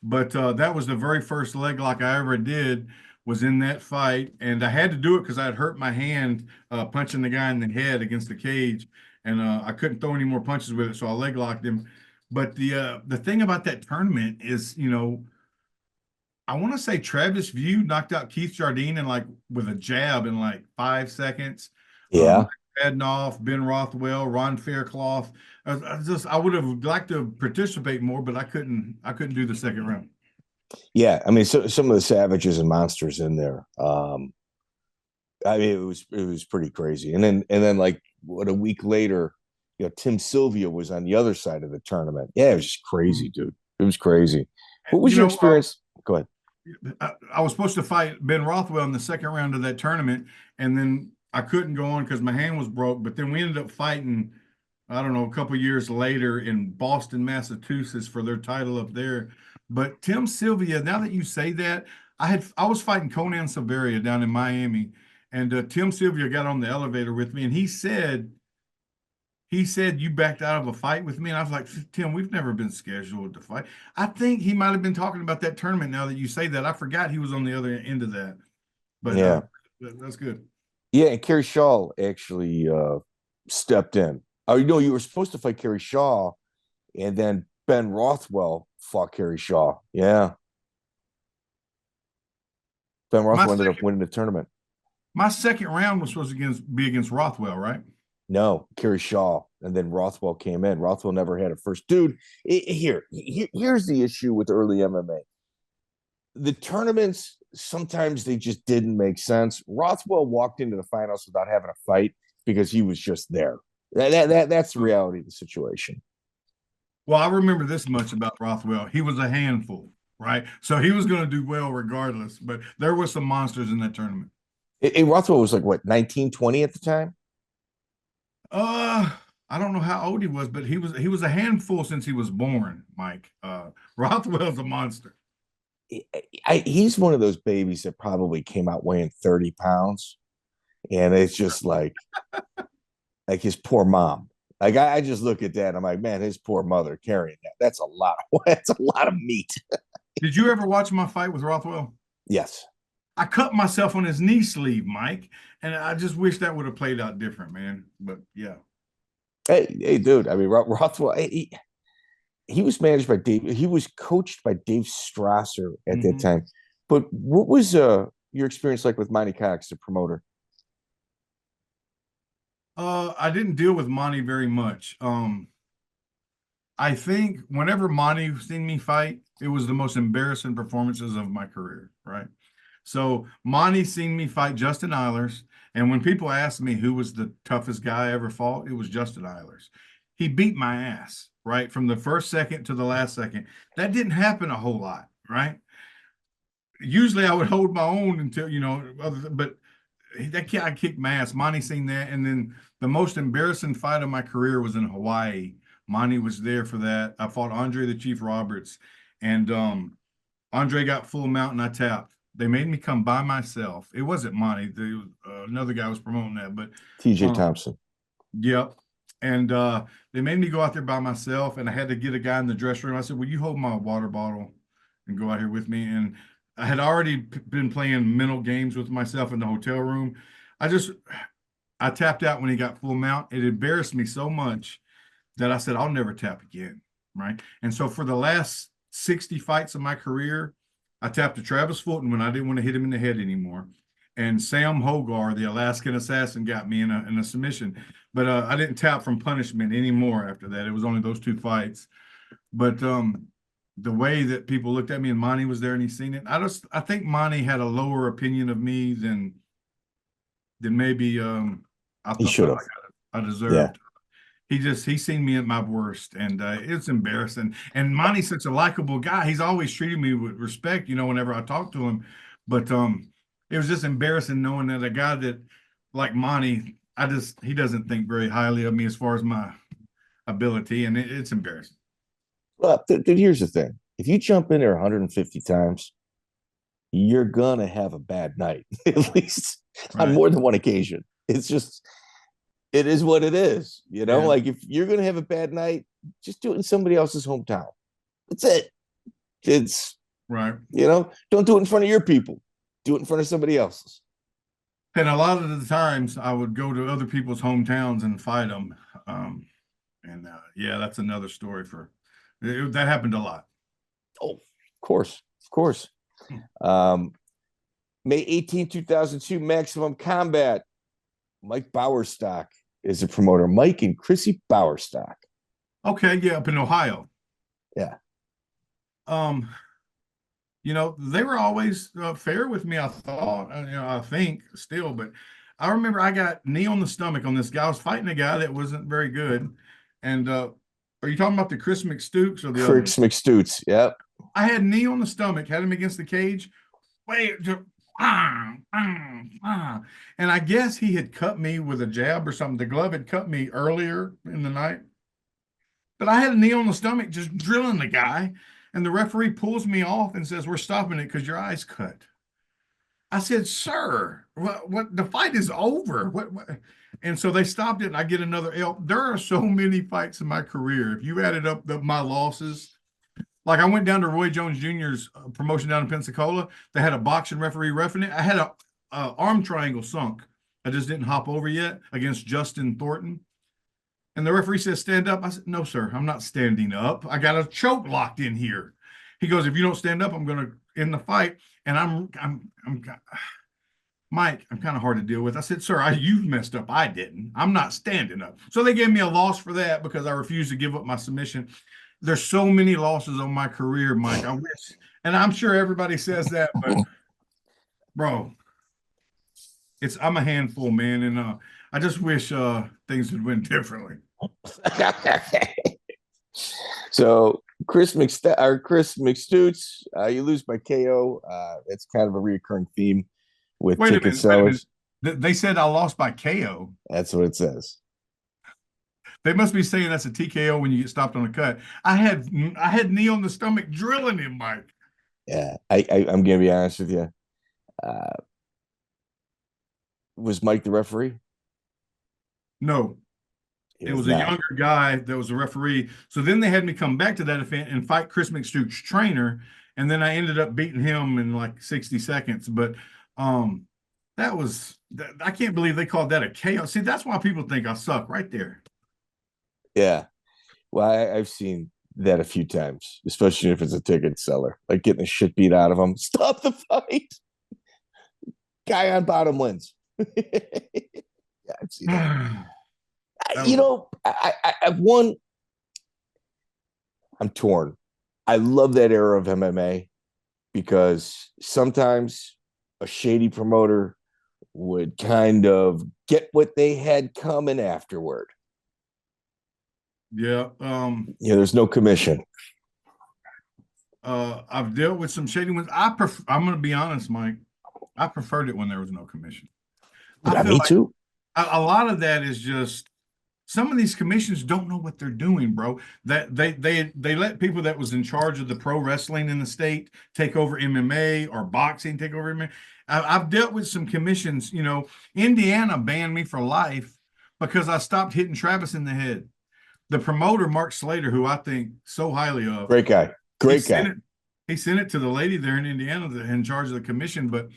But that was the very first leg lock I ever did. Was in that fight, and I had to do it because I had hurt my hand punching the guy in the head against the cage, and I couldn't throw any more punches with it, so I leg locked him. But the thing about that tournament is, I want to say Travis View knocked out Keith Jardine with a jab in 5 seconds. Yeah. Adnoff, Ben Rothwell, Ron Faircloth. I would have liked to participate more, but I couldn't do the second round. Yeah, I mean, so some of the savages and monsters in there. I mean, it was pretty crazy. And then a week later, Tim Sylvia was on the other side of the tournament. Yeah, it was just crazy, dude. It was crazy. What was your experience? Go ahead. I was supposed to fight Ben Rothwell in the second round of that tournament, and then I couldn't go on because my hand was broke. But then we ended up fighting, I don't know, a couple years later in Boston, Massachusetts for their title up there. But Tim Sylvia, now that you say that, I was fighting Conan Silveria down in Miami, and Tim Sylvia got on the elevator with me, and he said you backed out of a fight with me, and I was like, Tim, we've never been scheduled to fight. I think he might have been talking about that tournament. Now that you say that, I forgot he was on the other end of that. But yeah, that's good. Yeah, and Kerry Shaw actually stepped in. Oh, you were supposed to fight Kerry Shaw, and then Ben Rothwell fought Kerry Shaw. Yeah. Ben Rothwell ended up winning the tournament. My second round was supposed to be against Rothwell, right? No, Kerry Shaw. And then Rothwell came in. Rothwell never had a first. Dude, here's the issue with early MMA. The tournaments, sometimes they just didn't make sense. Rothwell walked into the finals without having a fight because he was just there. That's the reality of the situation. Well, I remember this much about Rothwell. He was a handful, right? So he was going to do well regardless, but there were some monsters in that tournament. Rothwell was 19, 20 at the time? I don't know how old he was, but he was a handful since he was born, Mike. Rothwell's a monster. He's one of those babies that probably came out weighing 30 pounds, and it's just like his poor mom. I just look at that and I'm like, man, his poor mother carrying that. That's a lot of meat. Did you ever watch my fight with Rothwell? Yes. I cut myself on his knee sleeve, Mike, and I just wish that would have played out different, man. But yeah. Hey, dude. I mean, Rothwell, he was managed by Dave. He was coached by Dave Strasser at that time. But what was your experience like with Monte Cox, the promoter? I didn't deal with Monte very much. I think whenever Monte seen me fight, it was the most embarrassing performances of my career, right? So Monte seen me fight Justin Eilers, and when people ask me who was the toughest guy I ever fought, it was Justin Eilers. He beat my ass, right? From the first second to the last second. That didn't happen a whole lot, right? Usually I would hold my own until, but that kid, I kicked my ass. Monte seen that. And then the most embarrassing fight of my career was in Hawaii. Monte was there for that. I fought Andre the Chief Roberts, and Andre got full mount and I tapped. They made me come by myself. It wasn't Monte. Another guy was promoting that, but TJ Thompson. Yep. And they made me go out there by myself, and I had to get a guy in the dressing room. I said, "Will you hold my water bottle and go out here with me?" And I had already been playing mental games with myself in the hotel room. I tapped out when he got full mount. It embarrassed me so much that I said, I'll never tap again, right? And so for the last 60 fights of my career, I tapped to Travis Fulton when I didn't want to hit him in the head anymore. And Sam Hogar, the Alaskan assassin, got me in a submission. But I didn't tap from punishment anymore after that. It was only those 2 fights. But the way that people looked at me, and Monte was there and he's seen it, I think Monte had a lower opinion of me than maybe I He should have. I deserved. Yeah. He's seen me at my worst, and it's embarrassing. And Monte's such a likable guy. He's always treated me with respect, whenever I talk to him. But it was just embarrassing knowing that a guy that like Monte, he doesn't think very highly of me as far as my ability, and it's embarrassing. Well, here's the thing. If you jump in there 150 times, you're going to have a bad night, at least on more than one occasion. It's just, it is what it is. Like if you're going to have a bad night, just do it in somebody else's hometown. That's it. It's right. Don't do it in front of your people. Do it in front of somebody else's. And a lot of the times I would go to other people's hometowns and fight them. That's another story that happened a lot. Oh, of course. May 18, 2002, Maximum Combat. Mike Bowerstock is the promoter. Mike and Chrissy Bowerstock. Okay, yeah, up in Ohio. Yeah. They were always fair with me, I thought. I think still, but I remember I got knee on the stomach on this guy. I was fighting a guy that wasn't very good. And are you talking about the Chris Mcstouts or the Chris Mcstouts? Yep. I had knee on the stomach, had him against the cage. And I guess he had cut me with a jab or something. The glove had cut me earlier in the night. But I had a knee on the stomach just drilling the guy. And the referee pulls me off and says, "We're stopping it because your eye's cut." I said, "Sir, what? The fight is over." What? And so they stopped it, and I get another L. There are so many fights in my career. If you added up my losses, like I went down to Roy Jones Jr.'s promotion down in Pensacola. They had a boxing referee reffing it. I had a arm triangle sunk. I just didn't hop over yet against Justin Thornton. And the referee says, "Stand up." I said, "No, sir, I'm not standing up. I got a choke locked in here." He goes, "If you don't stand up, I'm going to end the fight." And I'm Mike, I'm kind of hard to deal with. I said, "Sir, you've messed up. I didn't. I'm not standing up." So they gave me a loss for that because I refused to give up my submission. There's so many losses on my career, Mike. I wish, and I'm sure everybody says that, but bro, I'm a handful, man, and I just wish things had went differently. So Chris Mcstouts, you lose by KO. It's kind of a reoccurring theme with ticket sellers. They said I lost by KO. That's what it says. They must be saying that's a TKO when you get stopped on a cut. I had knee on the stomach drilling him, Mike. Yeah, I'm gonna be honest with you. Was Mike the referee? No. It was a younger guy that was a referee. So then they had me come back to that event and fight Chris Mcstouts' trainer. And then I ended up beating him in like 60 seconds. But I can't believe they called that a KO. See, that's why people think I suck right there. Yeah. Well, I've seen that a few times, especially if it's a ticket seller, like getting the shit beat out of them. Stop the fight. Guy on bottom wins. Yeah, I've seen that. I've won. I'm torn. I love that era of MMA because sometimes a shady promoter would kind of get what they had coming afterward. Yeah. There's no commission. I've dealt with some shady ones. I'm going to be honest, Mike. I preferred it when there was no commission. Me too. A lot of that is just some of these commissions don't know what they're doing, bro. That they let people that was in charge of the pro wrestling in the state take over MMA or boxing take over MMA. I've dealt with some commissions. Indiana banned me for life because I stopped hitting Travis in the head. The promoter, Mark Slater, who I think so highly of. Great guy. Great guy. He sent it to the lady there in Indiana in charge of the commission,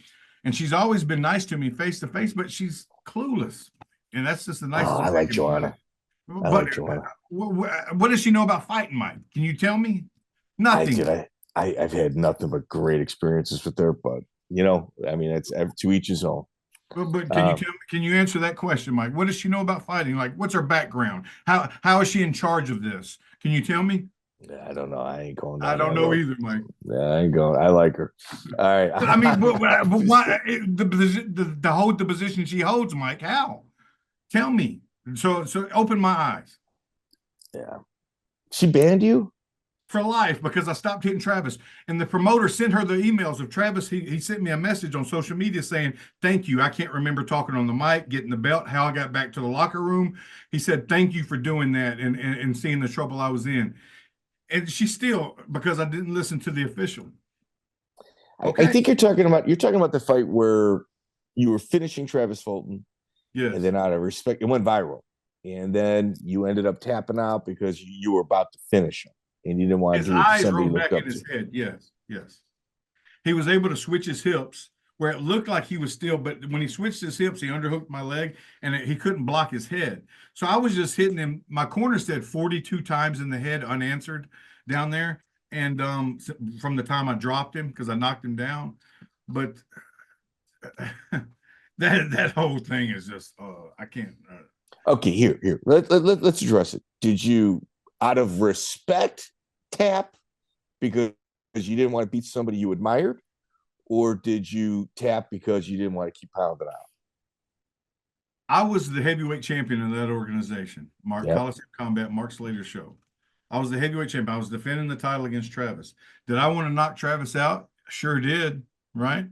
and she's always been nice to me face to face, but she's clueless. And that's just the nicest. I like Joanna. I like Joanna. What does she know about fighting, Mike? Can you tell me? Nothing. I've had nothing but great experiences with her, but I mean, it's to each his own. But can you answer that question, Mike? What does she know about fighting? Like, what's her background? How is she in charge of this? Can you tell me? I don't know. I ain't going. I don't know either, Mike. Yeah, I ain't going. I like her. All right. I mean, but why to hold the position she holds, Mike? How? Tell me. So open my eyes. Yeah. She banned you? For life, because I stopped hitting Travis. And the promoter sent her the emails of Travis. He sent me a message on social media saying, thank you. I can't remember talking on the mic, getting the belt, how I got back to the locker room. He said, thank you for doing that and seeing the trouble I was in. And she still, because I didn't listen to the official. Okay. I think you're talking about the fight where you were finishing Travis Fulton. Yes. And then out of respect, it went viral. And then you ended up tapping out because you were about to finish him. And you didn't want his eyes rolled back in his head. Yes. He was able to switch his hips where it looked like he was still, but when he switched his hips, he underhooked my leg and he couldn't block his head. So I was just hitting him. My corner said 42 times in the head unanswered down there. And from the time I dropped him, because I knocked him down. But that whole thing is just, I can't. Okay, here. Let's address it. Did you, out of respect, tap because you didn't want to beat somebody you admired, or did you tap because you didn't want to keep pounding out? I was the heavyweight champion of that organization, Coliseum Combat, Mark Slater's show. I was the heavyweight champion. I was defending the title against Travis. Did I want to knock Travis out? Sure did, right?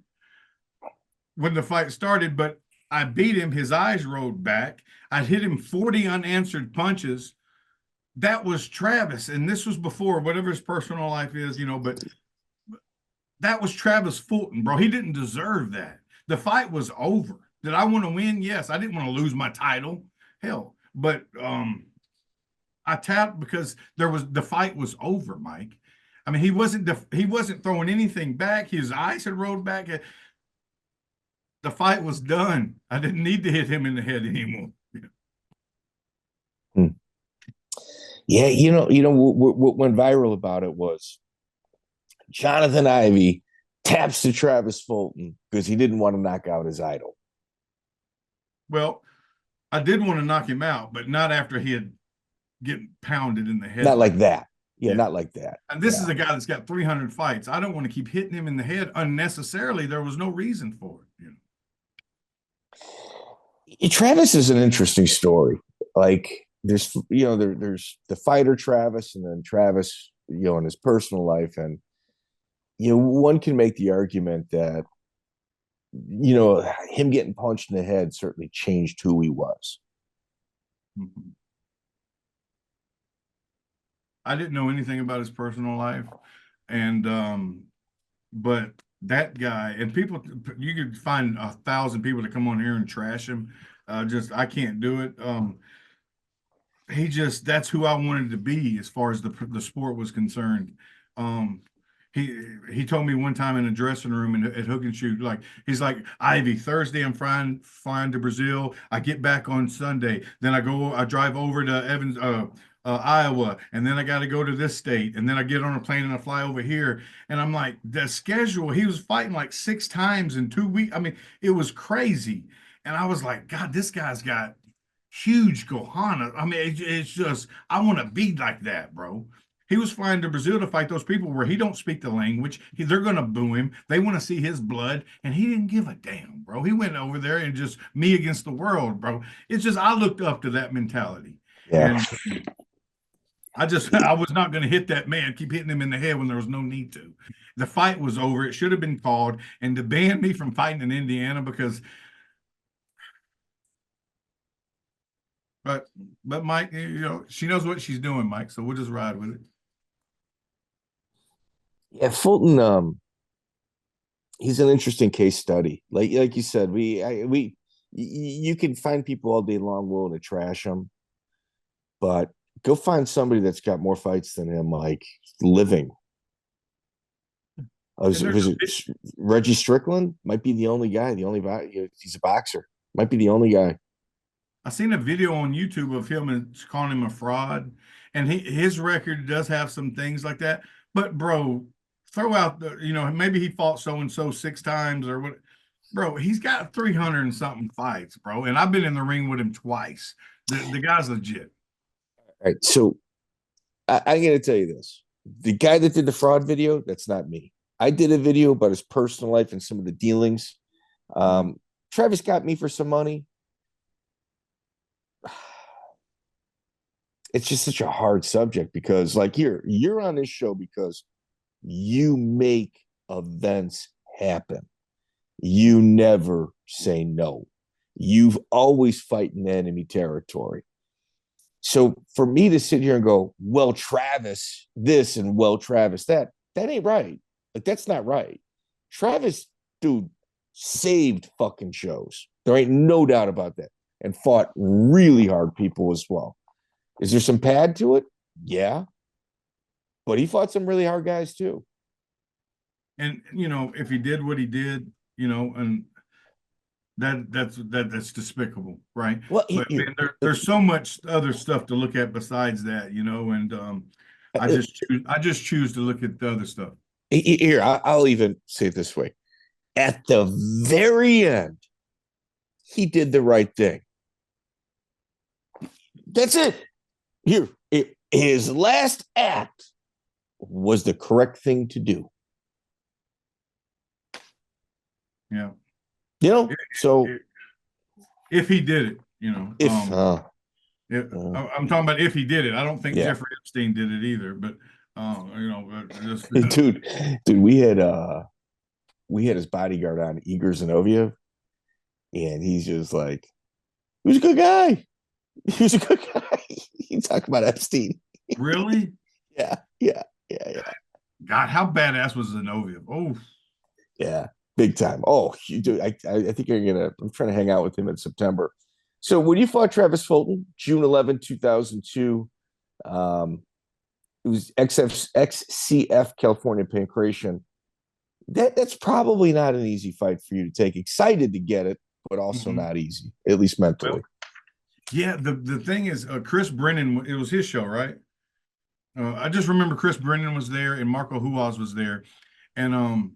When the fight started, but I beat him. His eyes rolled back. I hit him 40 unanswered punches. That was Travis, and this was before whatever his personal life is, but that was Travis Fulton, bro. He didn't deserve that. The fight was over. Did I want to win? Yes. I didn't want to lose my title. Hell, but I tapped because the fight was over, Mike. I mean, he wasn't throwing anything back. His eyes had rolled back. The fight was done. I didn't need to hit him in the head anymore. Yeah, what went viral about it was Johnathan Ivey taps to Travis Fulton because he didn't want to knock out his idol. Well, I did want to knock him out, but not after he had getting pounded in the head. Not like that. Yeah, not like that. And this is a guy that's got 300 fights. I don't want to keep hitting him in the head unnecessarily. There was no reason for it. Travis is an interesting story. Like, there's the fighter Travis, and then Travis, in his personal life. And, one can make the argument that, him getting punched in the head certainly changed who he was. Mm-hmm. I didn't know anything about his personal life. And, but that guy, and people, you could find 1,000 people to come on here and trash him. I can't do it. That's who I wanted to be as far as the sport was concerned. He told me one time in a dressing room at Hook and Shoot, he's like, Ivy, Thursday I'm flying to Brazil. I get back on Sunday. Then I drive over to Evans, Iowa, and then I got to go to this state, and then I get on a plane and I fly over here. And I'm like, the schedule, he was fighting 6 times in 2 weeks. I mean, it was crazy. And I was like, God, this guy's got huge cojones. I mean, it's just, I want to be like that, bro. He was flying to Brazil to fight those people where he don't speak the language. They're going to boo him. They want to see his blood, and he didn't give a damn, bro. He went over there and just me against the world, bro. It's just, I looked up to that mentality. Yeah. And I was not going to hit that man, keep hitting him in the head when there was no need to. The fight was over. It should have been called. And to ban me from fighting in Indiana because But Mike, she knows what she's doing, Mike. So we'll just ride with it. Yeah, Fulton. He's an interesting case study. Like you said, we you can find people all day long willing to trash him, but go find somebody that's got more fights than him, like living. Was it Reggie Strickland? Might be the only guy. He's a boxer. Might be the only guy. I seen a video on YouTube of him and calling him a fraud, and his record does have some things like that. But bro, throw out the, maybe he fought so and so 6 times or what. Bro, he's got 300 and something fights, bro, and I've been in the ring with him twice. The guy's legit. All right, so I'm gonna tell you this: the guy that did the fraud video, that's not me. I did a video about his personal life and some of the dealings. Travis got me for some money. It's just such a hard subject because, like, you're on this show because you make events happen. You never say no. You've always fight in enemy territory. So for me to sit here and go, well, Travis this and well, Travis that ain't right. Like, that's not right. Travis, dude, saved fucking shows. There ain't no doubt about that. And fought really hard people as well. Is there some pad to it? Yeah. But he fought some really hard guys too. And, if he did what he did, and that's despicable, right? Well, there's so much other stuff to look at besides that, and I just choose to look at the other stuff. Here, I'll even say it this way. At the very end, he did the right thing. That's it. Here, his last act was the correct thing to do. Yeah. So if he did it, I'm talking about if he did it. I don't think Jeffrey Epstein did it either, but dude, we had his bodyguard on, Igor Zinoviev, and he's just like, he was a good guy. He was a good guy. You talk about Epstein. Really? Yeah. God, how badass was Zinoviev? Oh, yeah, big time. Oh, dude, I think I'm trying to hang out with him in September. So when you fought Travis Fulton, June 11, 2002, it was XCF California Pancration. That's probably not an easy fight for you to take. Excited to get it, but also not easy, at least mentally. Well, yeah, the thing is, Chris Brennan, it was his show, right? I just remember Chris Brennan was there and Marco Huaz was there. And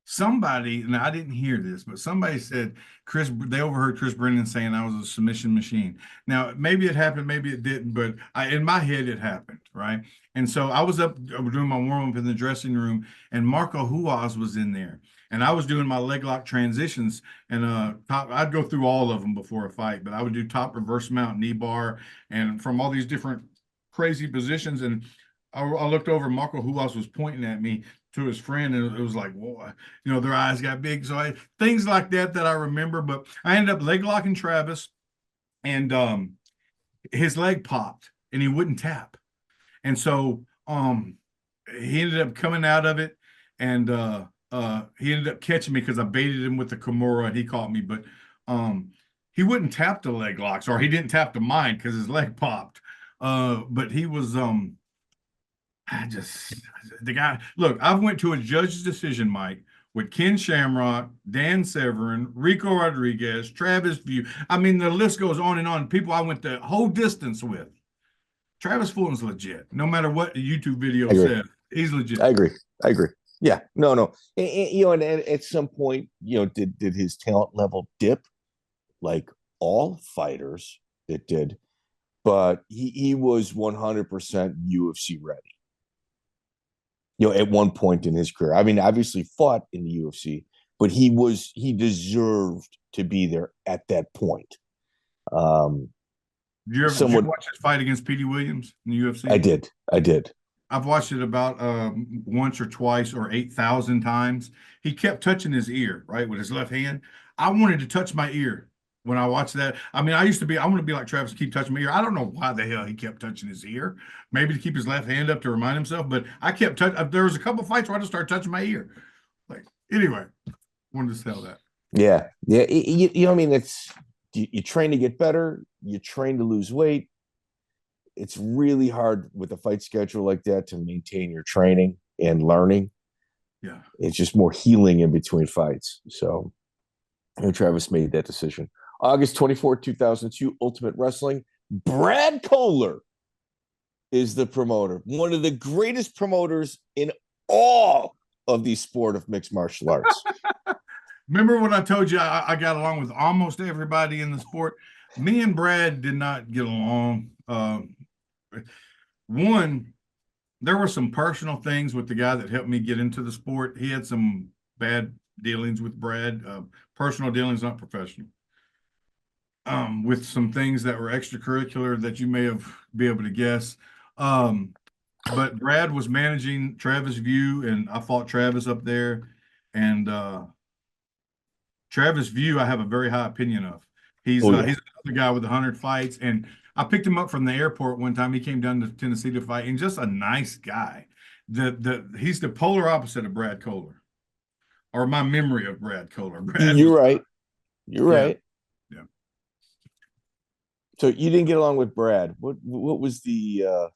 somebody, and I didn't hear this, but somebody said they overheard Chris Brennan saying I was a submission machine. Now, maybe it happened, maybe it didn't, but in my head it happened, right? And so I was doing my warm-up in the dressing room, and Marco Huaz was in there. And I was doing my leg lock transitions, and I'd go through all of them before a fight, but I would do top reverse mount, knee bar, and from all these different crazy positions. And I looked over, Marco Huaz was pointing at me to his friend, and it was like, whoa, their eyes got big. So things like that I remember. But I ended up leg locking Travis, and his leg popped, and he wouldn't tap. And so he ended up coming out of it, and he ended up catching me because I baited him with the Kimura, and he caught me. But he wouldn't tap the leg locks, or he didn't tap the mine because his leg popped. But he was the guy. Look, I went to a judge's decision, Mike, with Ken Shamrock, Dan Severin, Rico Rodriguez, Travis View. I mean, the list goes on and on. People I went the whole distance with. Travis Fulton's legit. No matter what the YouTube video says, he's legit. I agree. Yeah, no. And at some point, did his talent level dip? Like all fighters, it did. But he was 100% UFC ready. At one point in his career. I mean, obviously fought in the UFC, but he deserved to be there at that point. Did you ever watch his fight against Petey Williams in the UFC? I did. I've watched it about once or twice or 8,000 times. He kept touching his ear, right, with his left hand. I wanted to touch my ear when I watched that. I mean, I want to be like Travis, keep touching my ear. I don't know why the hell he kept touching his ear. Maybe to keep his left hand up to remind himself, but I kept touching. There was a couple fights where I just started touching my ear. Like, anyway, wanted to tell that. Yeah. You know, I mean, you train to get better. You train to lose weight. It's really hard with a fight schedule like that to maintain your training and learning. Yeah. It's just more healing in between fights. So Travis made that decision. August 24, 2002, Ultimate Wrestling. Brad Kohler is the promoter. One of the greatest promoters in all of the sport of mixed martial arts. Remember when I told you I got along with almost everybody in the sport? Me and Brad did not get along. One, there were some personal things with the guy that helped me get into the sport. He had some bad dealings with Brad, personal dealings, not professional. With some things that were extracurricular that you may have be able to guess. But Brad was managing Travis View, and I fought Travis up there. And Travis View, I have a very high opinion of. He's another guy with 100 fights, and I picked him up from the airport one time. He came down to Tennessee to fight, and just a nice guy. He's the polar opposite of Brad Kohler, or my memory of Brad Kohler. You're right. You're right. Yeah. So you didn't get along with Brad. What was the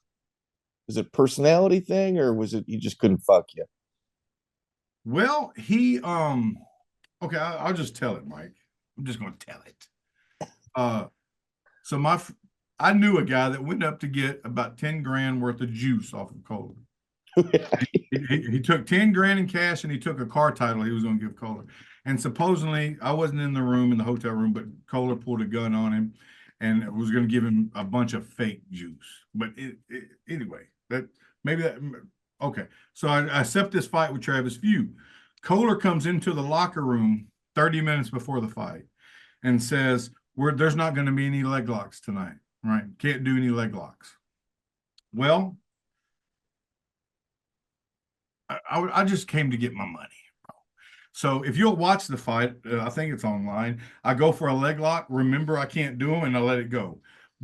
was it personality thing, or was it he just couldn't fuck you? Well, he okay, I'll just tell it, Mike. I'm just going to tell it. So I knew a guy that went up to get about 10 grand worth of juice off of Kohler. he took 10 grand in cash, and he took a car title he was going to give Kohler. And supposedly, I wasn't in the hotel room, but Kohler pulled a gun on him and was going to give him a bunch of fake juice. But anyway, okay. So I accept this fight with Travis View. Kohler comes into the locker room 30 minutes before the fight and says, there's not going to be any leg locks tonight, right? Can't do any leg locks. Well, I just came to get my money, bro. So if you'll watch the fight, I think it's online, I go for a leg lock. Remember, I can't do them, and I let it go.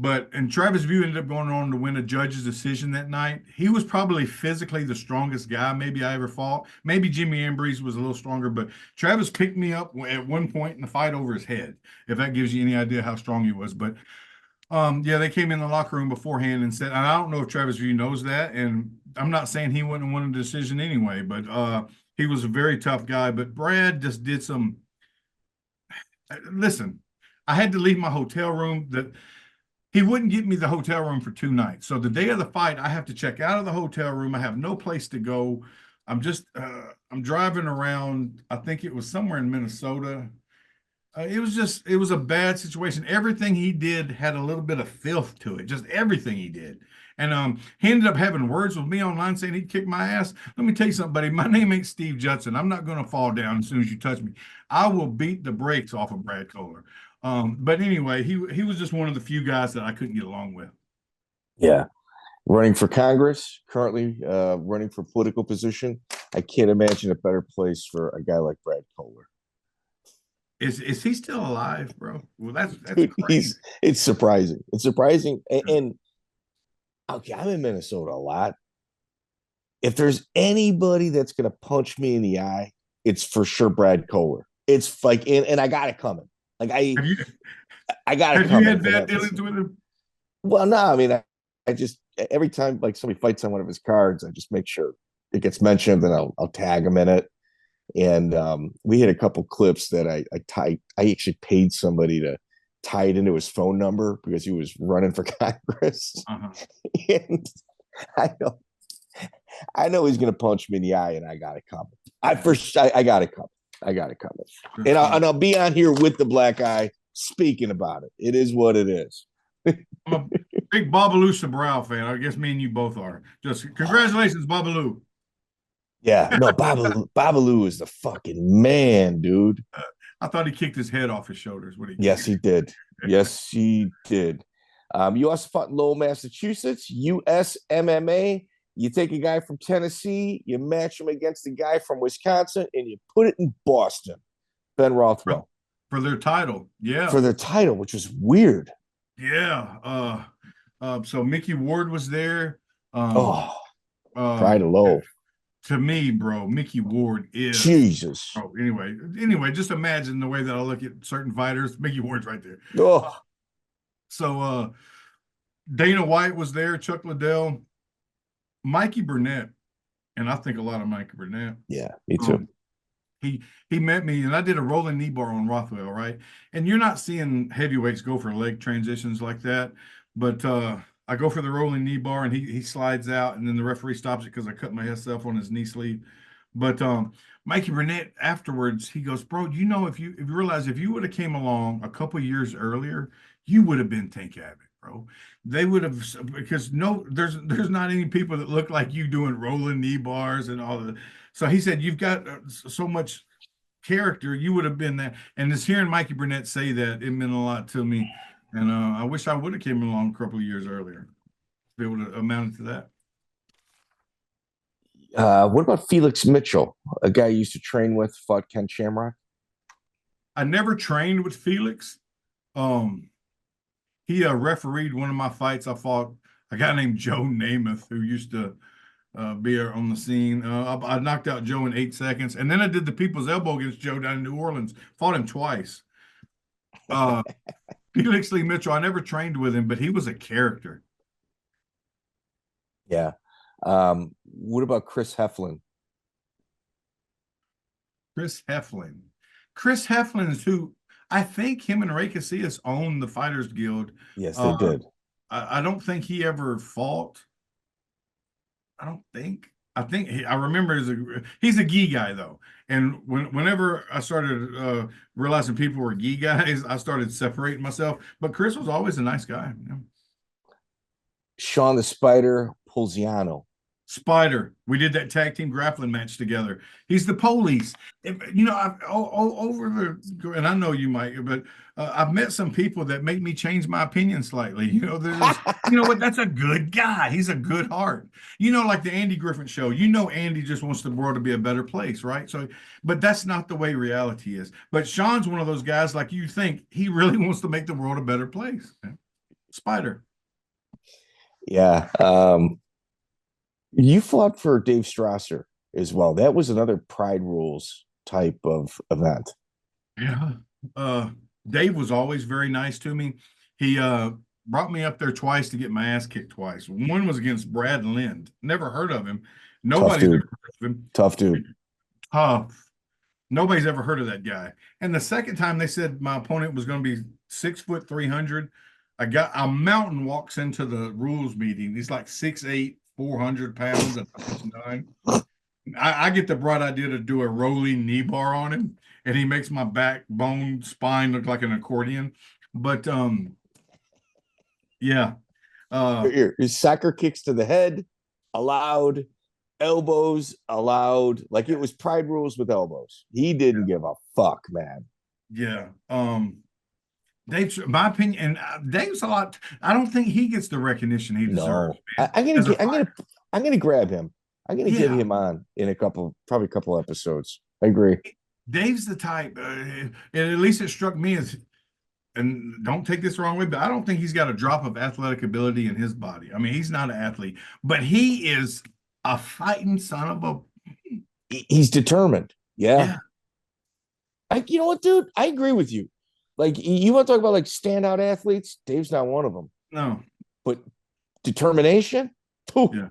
And Travis View ended up going on to win a judge's decision that night. He was probably physically the strongest guy maybe I ever fought. Maybe Jimmy Ambrose was a little stronger, but Travis picked me up at one point in the fight over his head, if that gives you any idea how strong he was. But yeah, they came in the locker room beforehand and said, and I don't know if Travis View knows that, and I'm not saying he wouldn't have won a decision anyway, but he was a very tough guy. But Brad just did some. Listen, I had to leave my hotel room. He wouldn't get me the hotel room for 2 nights. So the day of the fight, I have to check out of the hotel room. I have no place to go. I'm driving around. I think it was somewhere in Minnesota. It was a bad situation. Everything he did had a little bit of filth to it, just everything he did. And he ended up having words with me online saying he'd kick my ass. Let me tell you something, buddy. My name ain't Steve Judson. I'm not going to fall down as soon as you touch me. I will beat the brakes off of Brad Kohler. But anyway, he was just one of the few guys that I couldn't get along with. Yeah. Running for Congress, currently running for political position. I can't imagine a better place for a guy like Brad Kohler. Is he still alive, bro? Well, that's Dude, crazy. It's surprising. It's surprising. And okay, I'm in Minnesota a lot. If there's anybody that's gonna punch me in the eye, it's for sure Brad Kohler. It's like, and I got it coming. Like I got it coming. Have you had bad dealings with him? Well, no, I mean, I just every time like somebody fights on one of his cards, I just make sure it gets mentioned, and I'll tag him in it. And we had a couple clips that I actually paid somebody to tie it into his phone number because he was running for Congress. And I know he's going to punch me in the eye, and I got it coming. I got it coming. I got it coming. And I'll be on here with the black eye speaking about it. It is what it is. I'm a big Babalu Sobral fan. I guess me and you both are. Just congratulations, Babalu. Yeah, no, Babalu is the fucking man, dude. I thought he kicked his head off his shoulders. Yes, he did. Yes, he did. You also fought in Lowell, Massachusetts, US MMA. You take a guy from Tennessee, you match him against a guy from Wisconsin, and you put it in Boston. Ben Rothwell. For their title, yeah. For their title, which was weird. Yeah. So Mickey Ward was there. Pride of Lowell. to me, bro, Mickey Ward is Jesus. Oh, anyway, just imagine the way that I look at certain fighters. Mickey Ward's right there. Oh, So Dana White was there, Chuck Liddell, Mikey Burnett, and I think a lot of Mikey Burnett. yeah, me too. He met me, and I did a rolling knee bar on Rothwell, right? And you're not seeing heavyweights go for leg transitions like that, but I go for the rolling knee bar, and he slides out, and then the referee stops it because I cut myself on his knee sleeve. But Mikey Burnett afterwards, he goes, bro, you know, if you realize if you would have came along a couple years earlier, you would have been Tank Abbott, bro. They would have, because there's not any people that look like you doing rolling knee bars and all of that. So he said, you've got so much character, you would have been that. And just hearing Mikey Burnett say that, it meant a lot to me. And I wish I would have came along a couple of years earlier to be able to amount to that. What about Felix Mitchell, a guy you used to train with, fought Ken Shamrock? I never trained with Felix. He refereed one of my fights. I fought a guy named Joe Namath, who used to be on the scene. I knocked out Joe in 8 seconds, and then I did the people's elbow against Joe down in New Orleans. Fought him twice. Felix Lee Mitchell, I never trained with him, but he was a character. Yeah. What about Chris Heflin? Chris Heflin is who I think him and Ray Casillas own the Fighters Guild. Yes, they did. I don't think he ever fought. I remember he's a gi guy though. And whenever I started realizing people were gi guys, I started separating myself. But Chris was always a nice guy. Yeah. Sean the Spider Polziano. Spider, we did that tag team grappling match together. He's the police. You know, and I know you might, but I've met some people that make me change my opinion slightly. You know, you know what? That's a good guy. He's a good heart. You know, like the Andy Griffin show. You know, Andy just wants the world to be a better place, right? So, but that's not the way reality is. But Sean's one of those guys, like you think he really wants to make the world a better place. Spider. Yeah. You fought for Dave Strasser as well. That was another Pride Rules type of event. Yeah. Dave was always very nice to me. He brought me up there twice to get my ass kicked twice. One was against Brad Lind. Never heard of him. Nobody's ever heard of him. Tough dude. Tough. Nobody's ever heard of that guy. And the second time they said my opponent was going to be 6 foot 300. A mountain walks into the rules meeting. He's like 6'8", 400 pounds, and 9. I get the bright idea to do a rolling knee bar on him, and he makes my backbone spine look like an accordion. But yeah, his soccer kicks to the head allowed, elbows allowed. Like it was Pride Rules with elbows. He didn't give a fuck, man. Yeah. Dave's, my opinion, and Dave's a lot. I don't think he gets the recognition he deserves. No. I'm gonna grab him. I'm gonna get him on in probably a couple episodes. I agree. Dave's the type, and at least it struck me as, and don't take this the wrong way, but I don't think he's got a drop of athletic ability in his body. I mean, he's not an athlete, but he is a fighting son of a. He's determined. Yeah. You know what, dude? I agree with you. Like, you want to talk about like standout athletes? Dave's not one of them. No. But determination? Yeah.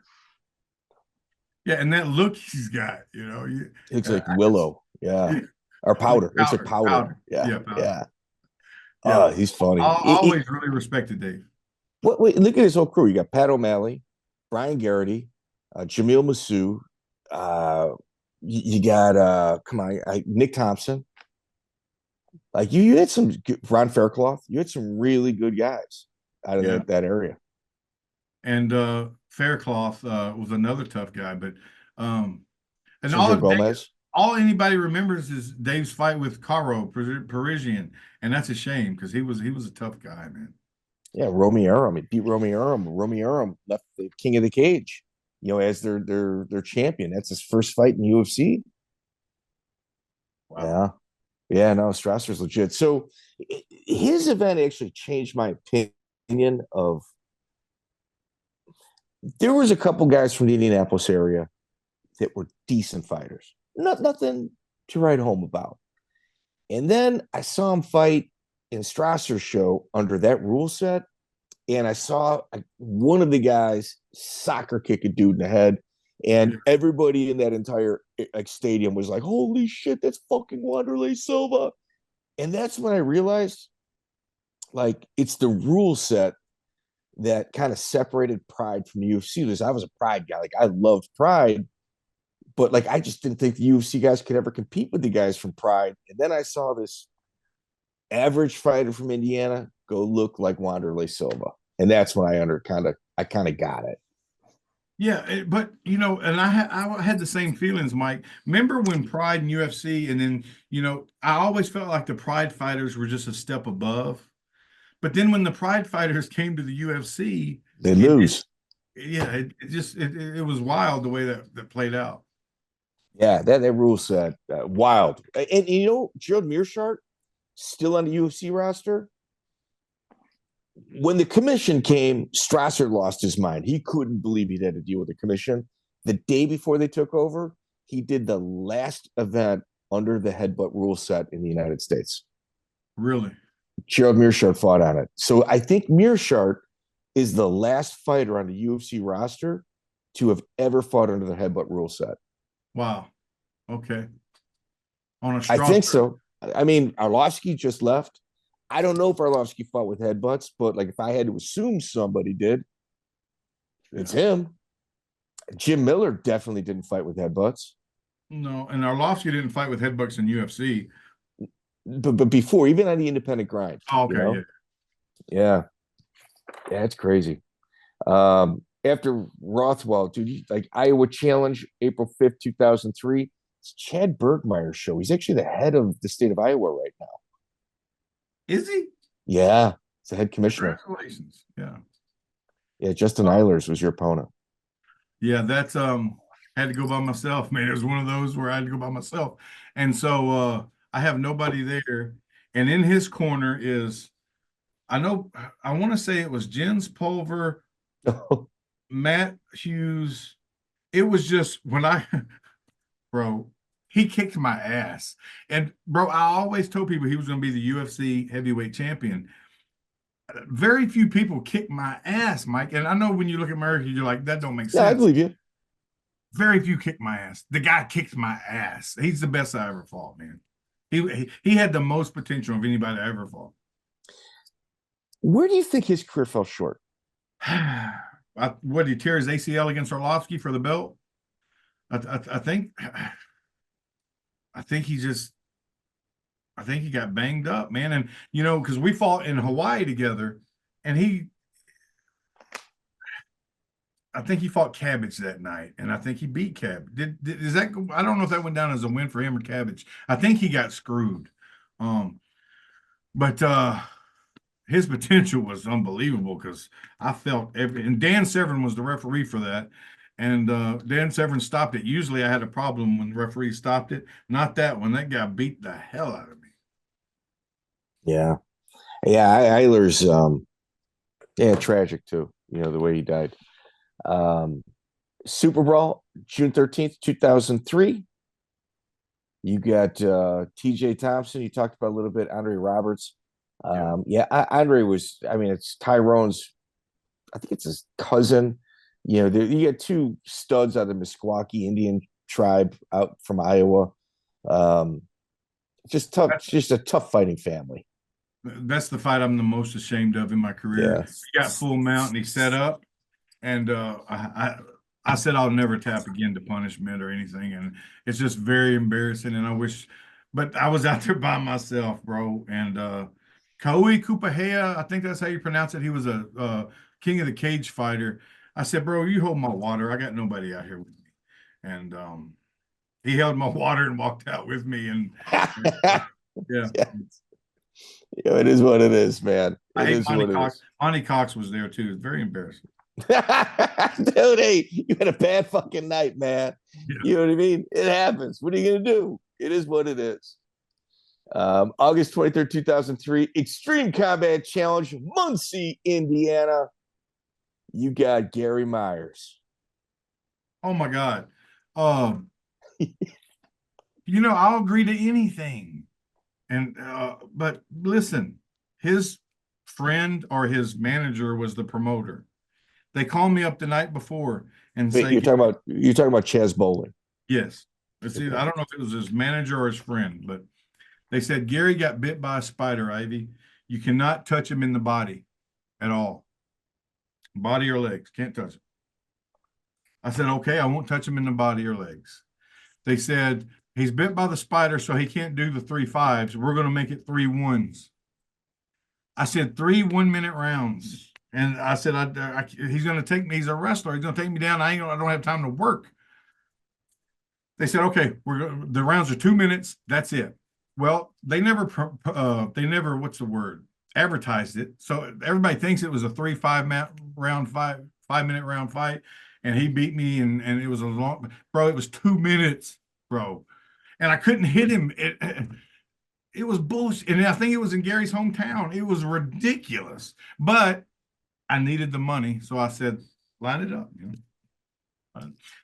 Yeah, and that look he's got, you know. It's like Willow. Yeah. Or powder. It's like powder. Yeah. Powder. Yeah. Oh, he's funny. I always really respected Dave. Wait, look at his whole crew. You got Pat O'Malley, Brian Garrity, Jamil Masu. You got Nick Thompson. Like you had some Ron Faircloth. You had some really good guys out of that area. And Faircloth was another tough guy, but and all anybody remembers is Dave's fight with Caro Parisian, and that's a shame because he was a tough guy, man. Yeah, Romy Arum. He beat Romy Arum. Romy Arum left the King of the Cage, you know, as their champion. That's his first fight in UFC. Wow. Yeah. Yeah, no, Strasser's legit. So his event actually changed my opinion of. There was a couple guys from the Indianapolis area that were decent fighters. Nothing to write home about. And then I saw him fight in Strasser's show under that rule set. And I saw one of the guys soccer kick a dude in the head. And everybody in that entire stadium was like, holy shit, that's fucking Wanderlei Silva. And that's when I realized, like, it's the rule set that kind of separated Pride from the UFC. Because I was a Pride guy. Like, I loved Pride. But, like, I just didn't think the UFC guys could ever compete with the guys from Pride. And then I saw this average fighter from Indiana go look like Wanderlei Silva. And that's when I kind of got it. Yeah, but you know, and I had the same feelings, Mike. Remember when Pride and UFC, and then you know, I always felt like the Pride fighters were just a step above. But then when the Pride fighters came to the UFC, they lose. It was wild the way that played out. Yeah, that rule set wild. And you know, Gerald Meerschaert still on the UFC roster. When the commission came, Strasser lost his mind. He couldn't believe he'd had to deal with the commission. The day before they took over, he did the last event under the headbutt rule set in the United States. Really? Gerald Meerschaert fought on it. So I think Meerschaert is the last fighter on the UFC roster to have ever fought under the headbutt rule set. Wow. Okay. I think so. I mean, Arlovsky just left. I don't know if Arlovsky fought with headbutts, but like if I had to assume somebody did, it's him. Jim Miller definitely didn't fight with headbutts. No, and Arlovsky didn't fight with headbutts in UFC. But before, even on the independent grind. Oh, okay, you know? Yeah, it's crazy. After Rothwell, dude, like Iowa Challenge, April 5th, 2003, it's Chad Bergmeyer's show. He's actually the head of the state of Iowa right now. Is he? Yeah, he's the head commissioner. Congratulations. Yeah. Yeah, Justin Eilers was your opponent. Yeah, that's had to go by myself, man. It was one of those where I had to go by myself. And so I have nobody there. And in his corner is, I want to say it was Jens Pulver, Matt Hughes. It was just bro, he kicked my ass. And bro, I always told people he was going to be the UFC heavyweight champion. Very few people kick my ass, Mike. And I know when you look at America, you're like, that don't make sense. Yeah, I believe you. Very few kick my ass. The guy kicked my ass. He's the best I ever fought, man. He had the most potential of anybody I ever fought. Where do you think his career fell short? What, did he tear his ACL against Arlovsky for the belt? I think he got banged up, man. And, you know, because we fought in Hawaii together, and I think he fought Cabbage that night, and I think he beat Cabbage. I don't know if that went down as a win for him or Cabbage. I think he got screwed. But his potential was unbelievable because I felt and Dan Severn was the referee for that. And Dan Severn stopped it. Usually I had a problem when the referee stopped it. Not that one. That guy beat the hell out of me. Yeah. Yeah, Eilers, tragic too, you know, the way he died. Super Brawl, June 13th, 2003. You got TJ Thompson. You talked about a little bit, Andre Roberts. Andre was, I mean, it's Tyrone's, I think it's his cousin. You know, you got two studs out of the Meskwaki Indian tribe out from Iowa. Just tough, just a tough fighting family. That's the fight I'm the most ashamed of in my career. Yeah. He got full mount and he set up, and I said I'll never tap again to punishment or anything, and it's just very embarrassing. And I wish, but I was out there by myself, bro. And Kaui Kupahea, I think that's how you pronounce it. He was a king of the cage fighter. I said, bro, you hold my water. I got nobody out here with me. And he held my water and walked out with me. And yeah. Yeah, it is what it is, man. I hate Monte Cox. Monte Cox was there too. It's very embarrassing. Dude, hey, you had a bad fucking night, man. Yeah. You know what I mean? It happens. What are you gonna do? It is what it is. August 23rd, 2003, Extreme Combat Challenge, Muncie, Indiana. You got Gary Myers. Oh my God. I'll agree to anything. And but listen, his friend or his manager was the promoter. They called me up the night before and Wait, say, you're talking about Chaz Bowling. yes. See, I don't know if it was his manager or his friend, but they said Gary got bit by a spider, Ivy. You cannot touch him in the body at all. Body or legs, can't touch him. I said, okay, I won't touch him in the body or legs. They said he's bit by the spider, so he can't do the 3 5s. We're going to make it 3 1s. I said 3 1-minute rounds. And I said, he's going to take me. He's a wrestler. He's going to take me down. I don't have time to work. They said, okay, the rounds are 2 minutes. That's it. Well, they never, what's the word? Advertised it. So everybody thinks it was a 3 5-minute round fight. And he beat me. And it was it was 2 minutes, bro. And I couldn't hit him. It was bullshit. And I think it was in Gary's hometown. It was ridiculous. But I needed the money. So I said, line it up.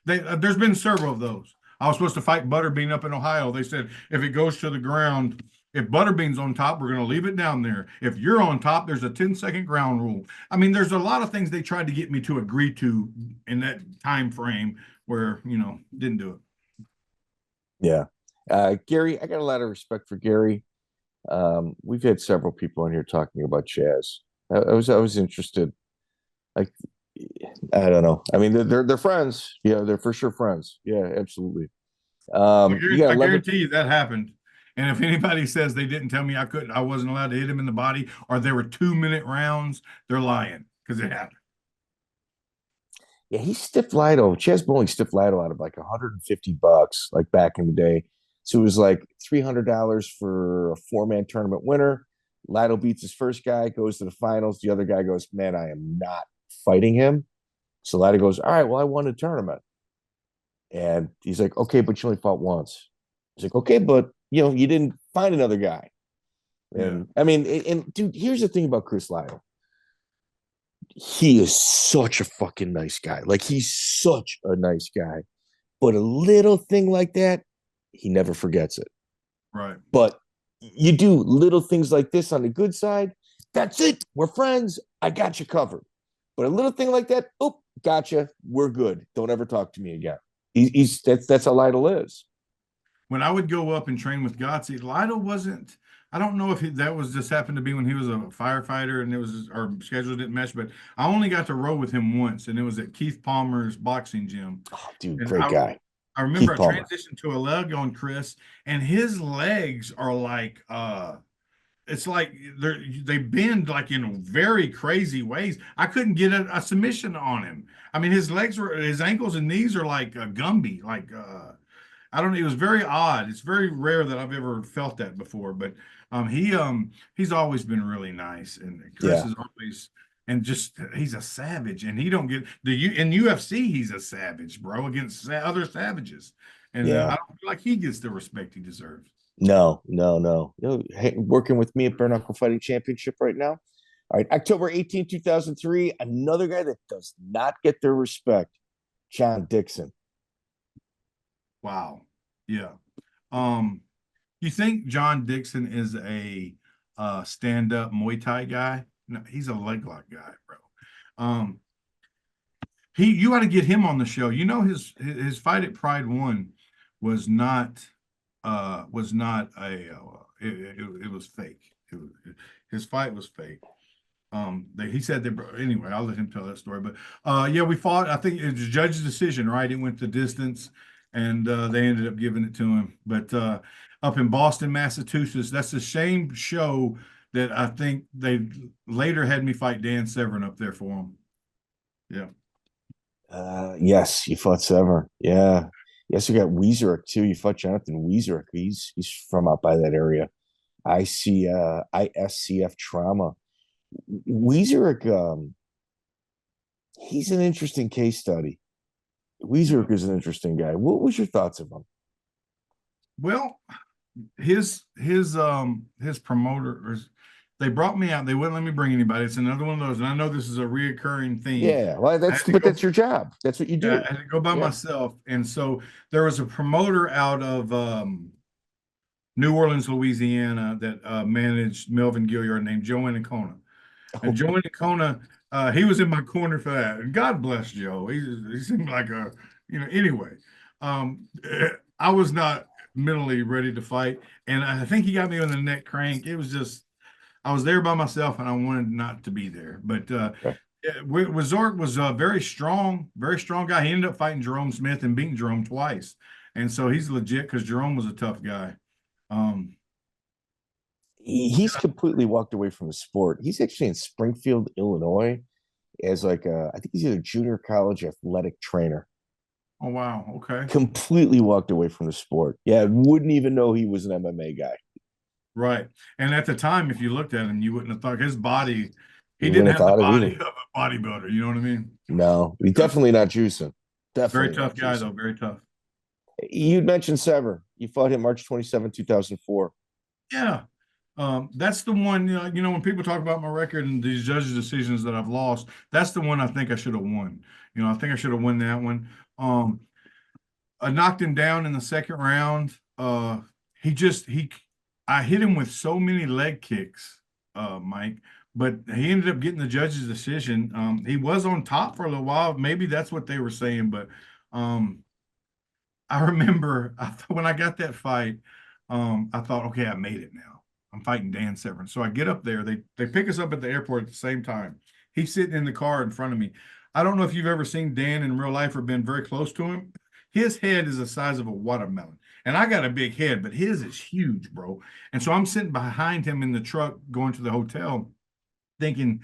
There's been several of those. I was supposed to fight Butterbean up in Ohio. They said, if it goes to the ground, if Butterbean's on top, we're going to leave it down there. If you're on top, there's a 10-second ground rule. I mean, there's a lot of things they tried to get me to agree to in that time frame where, didn't do it. Yeah. Gary, I got a lot of respect for Gary. We've had several people in here talking about Chaz. I was interested. Like, I don't know. I mean, they're friends. Yeah, they're for sure friends. Yeah, absolutely. I guarantee you that happened. And if anybody says they didn't tell me I wasn't allowed to hit him in the body, or there were 2-minute rounds, they're lying, because it happened. Yeah, he stiffed Lytle. Chaz Bowling stiffed Lytle out of like $150, like back in the day. So it was like $300 for a 4-man tournament winner. Lytle beats his first guy, goes to the finals. The other guy goes, man, I am not fighting him. So Lytle goes, all right, well, I won the tournament. And he's like, okay, but you only fought once. He's like, okay, but you didn't find another guy. And I mean, and dude, here's the thing about Chris Lytle. He is such a fucking nice guy. Like, he's such a nice guy. But a little thing like that, he never forgets it. Right. But you do little things like this on the good side, that's it. We're friends. I got you covered. But a little thing like that, oh, gotcha. We're good. Don't ever talk to me again. That's how Lytle is. When I would go up and train with Gotzi, Lytle wasn't. I don't know if that was just happened to be when he was a firefighter and our schedule didn't mesh, but I only got to row with him once, and it was at Keith Palmer's boxing gym. Oh, dude, and great guy. I remember I transitioned to a leg on Chris, and his legs are like it's like they bend like in very crazy ways. I couldn't get a submission on him. I mean, his ankles and knees are like Gumby, like I don't know. It was very odd. It's very rare that I've ever felt that before, but he's always been really nice, and Chris is always, and just he's a savage, and he don't get in UFC he's a savage, bro, against other savages, and I don't feel like he gets the respect he deserves. No. Working with me at Bare Knuckle Fighting Championship right now. All right, October 18, 2003, another guy that does not get their respect, John Dixon. Wow. Yeah. You think John Dixon is a stand-up Muay Thai guy? No, he's a leg lock guy, bro. You got to get him on the show. His fight at Pride 1 was not it was fake. His fight was fake. He said that anyway. I'll let him tell that story. But we fought. I think it was a judge's decision, right? It went the distance, and they ended up giving it to him. But up in Boston, Massachusetts, that's the same show that I think they later had me fight Dan Severn up there for him. Yeah. Yes, you fought Severn. Yeah. Yes, you got Wiezorek too. You fought Jonathan Wiezorek. He's from out by that area. ISCF trauma. Wiezorek, he's an interesting case study. Wiezorek is an interesting guy. What was your thoughts of him? Well, his promoter, They brought me out. They wouldn't let me bring anybody. It's another one of those. And I know this is a reoccurring theme. Yeah, well, that's your job. That's what you do. I had to go by myself. And so there was a promoter out of New Orleans, Louisiana, that managed Melvin Gilliard named Joe Ancona. And Joe Ancona, he was in my corner for that. And God bless Joe. He seemed like a, anyway. I was not mentally ready to fight. And I think he got me on the neck crank. It was just, I was there by myself and I wanted not to be there. But Wiezorek was a very strong guy. He ended up fighting Jerome Smith and beating Jerome twice. And so he's legit because Jerome was a tough guy. He's completely walked away from the sport. He's actually in Springfield, Illinois, as I think he's either junior college athletic trainer. Oh, wow. Okay. Completely walked away from the sport. Yeah, wouldn't even know he was an MMA guy. Right. And at the time, if you looked at him, you wouldn't have thought his body, he didn't have the body of a bodybuilder. You know what I mean? No, he's definitely not juicing. Definitely. Very tough guy, though. Very tough. You mentioned Sever. You fought him March 27, 2004. Yeah. That's the one, when people talk about my record and these judges' decisions that I've lost, that's the one I think I should have won. I think I should have won that one. I knocked him down in the second round. I hit him with so many leg kicks, Mike, but he ended up getting the judge's decision. He was on top for a little while. Maybe that's what they were saying, but I remember when I got that fight, I thought, okay, I made it now. I'm fighting Dan Severn. So I get up there. They pick us up at the airport at the same time. He's sitting in the car in front of me. I don't know if you've ever seen Dan in real life or been very close to him. His head is the size of a watermelon. And I got a big head, but his is huge, bro. And so I'm sitting behind him in the truck going to the hotel thinking,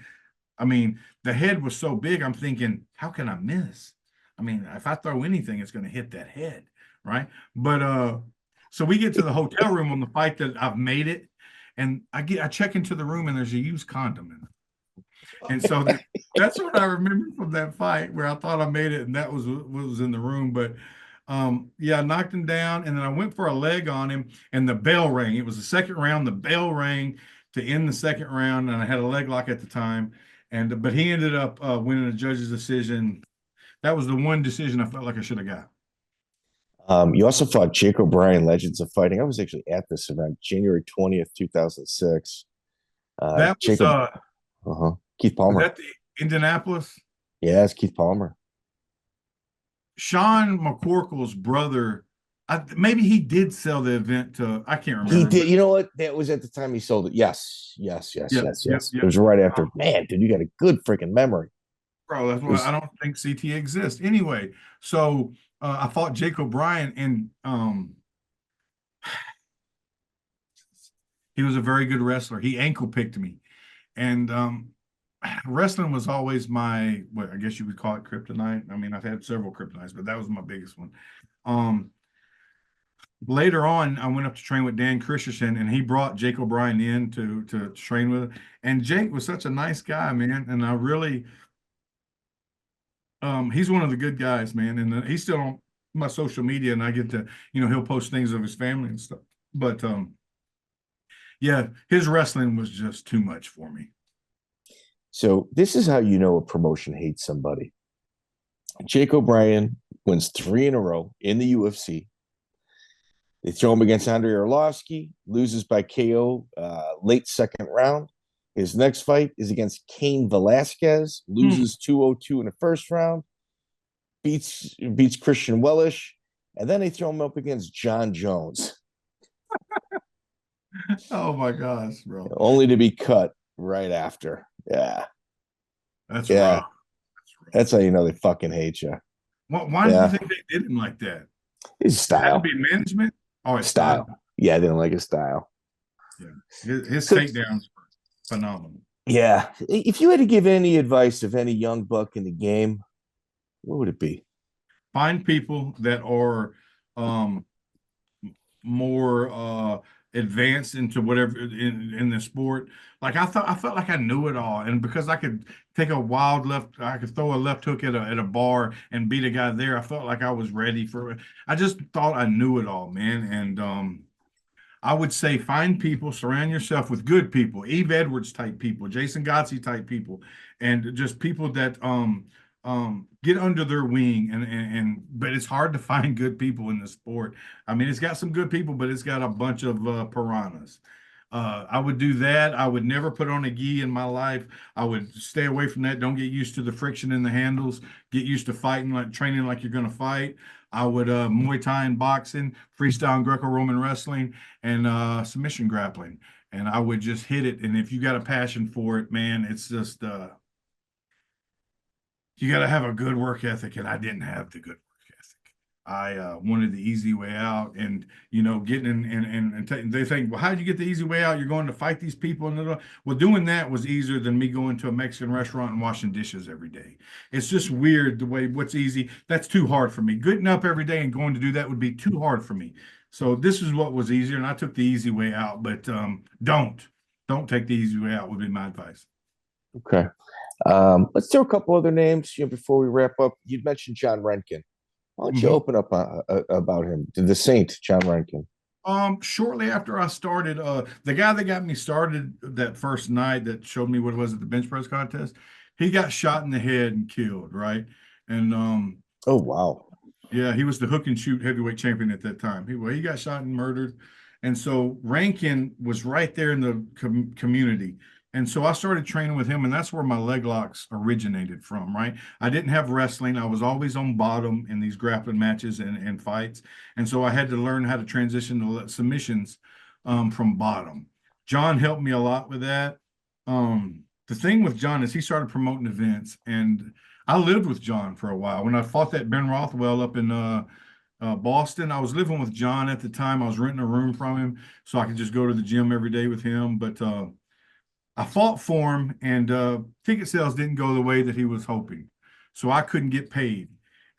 the head was so big, I'm thinking, how can I miss? If I throw anything, it's going to hit that head, right? But so we get to the hotel room on the fight that I've made it. And I check into the room and there's a used condom in it. And so that's what I remember from that fight where I thought I made it and that was what was in the room. But I knocked him down and then I went for a leg on him and the bell rang. It was the second round. The bell rang to end the second round and I had a leg lock at the time. But he ended up winning a judge's decision. That was the one decision I felt like I should have got. You also fought Jake O'Brien, Legends of Fighting. I was actually at this event, January 20th, 2006. That was Keith Palmer. Was that the Indianapolis? Yeah, it's Keith Palmer. Sean McCorkle's brother, maybe he did sell the event to, I can't remember. He did. You know what? That was at the time he sold it. Yes. It was right after. Man, dude, you got a good freaking memory. Bro, that's why I don't think CT exists. Anyway, so I fought Jake O'Brien and he was a very good wrestler. He ankle picked me. And wrestling was always my, I guess you would call it kryptonite. I've had several kryptonites, but that was my biggest one. Later on, I went up to train with Dan Christison, and he brought Jake O'Brien in to train with him. And Jake was such a nice guy, man. And I really, he's one of the good guys, man. And he's still on my social media, and I get to, he'll post things of his family and stuff. But yeah, his wrestling was just too much for me. So this is how you know a promotion hates somebody. Jake O'Brien wins 3 in a row in the UFC. They throw him against Andrei Arlovsky, loses by KO late second round. His next fight is against Cain Velasquez, loses 2-0-2 in the first round, beats Christian Wellish, and then they throw him up against John Jones. Oh my gosh, bro. Only to be cut right after. Yeah. That's rough. That's how you know they fucking hate you. Why do you think they did him like that? His style. It had to be management? Oh, his style. Yeah, I didn't like his style. Yeah. His takedowns were phenomenal. Yeah. If you had to give any advice of any young buck in the game, what would it be? Find people that are more advanced into whatever in the sport. Like I felt like I knew it all, and because I could take a wild left, I could throw a left hook at a bar and beat a guy there. I felt like I was ready for it. I just thought I knew it all, man. And I would say find people, surround yourself with good people, Eve Edwards type people, Jason Gotzi type people, and just people that get under their wing. But it's hard to find good people in the sport. I mean, it's got some good people, but it's got a bunch of piranhas. I would do that. I would never put on a gi in my life. I would stay away from that. Don't get used to the friction in the handles. Get used to fighting, like training like you're going to fight. I would Muay Thai and boxing, freestyle and Greco-Roman wrestling, and submission grappling. And I would just hit it. And if you got a passion for it, man, it's just you got to have a good work ethic. And I didn't have the good work ethic. I wanted the easy way out, and getting and they think, well, how did you get the easy way out? You're going to fight these people, and well, doing that was easier than me going to a Mexican restaurant and washing dishes every day. It's just weird the way what's easy. That's too hard for me. Getting up every day and going to do that would be too hard for me. So this is what was easier, and I took the easy way out. But don't take the easy way out would be my advice. Okay. Let's throw a couple other names before we wrap up. You'd mentioned John Renkin. Why don't you open up about him, the Saint, John Renkin? Shortly after I started, the guy that got me started that first night that showed me what it was at the bench press contest, he got shot in the head and killed, right? And oh wow, yeah, he was the hook and shoot heavyweight champion at that time. He got shot and murdered, and so Rankin was right there in the community. And so I started training with him, and that's where my leg locks originated from, right? I didn't have wrestling. I was always on bottom in these grappling matches and fights. And so I had to learn how to transition to submissions from bottom. John helped me a lot with that. The thing with John is he started promoting events, and I lived with John for a while. When I fought that Ben Rothwell up in Boston, I was living with John at the time. I was renting a room from him so I could just go to the gym every day with him. But I fought for him, and ticket sales didn't go the way that he was hoping. So I couldn't get paid.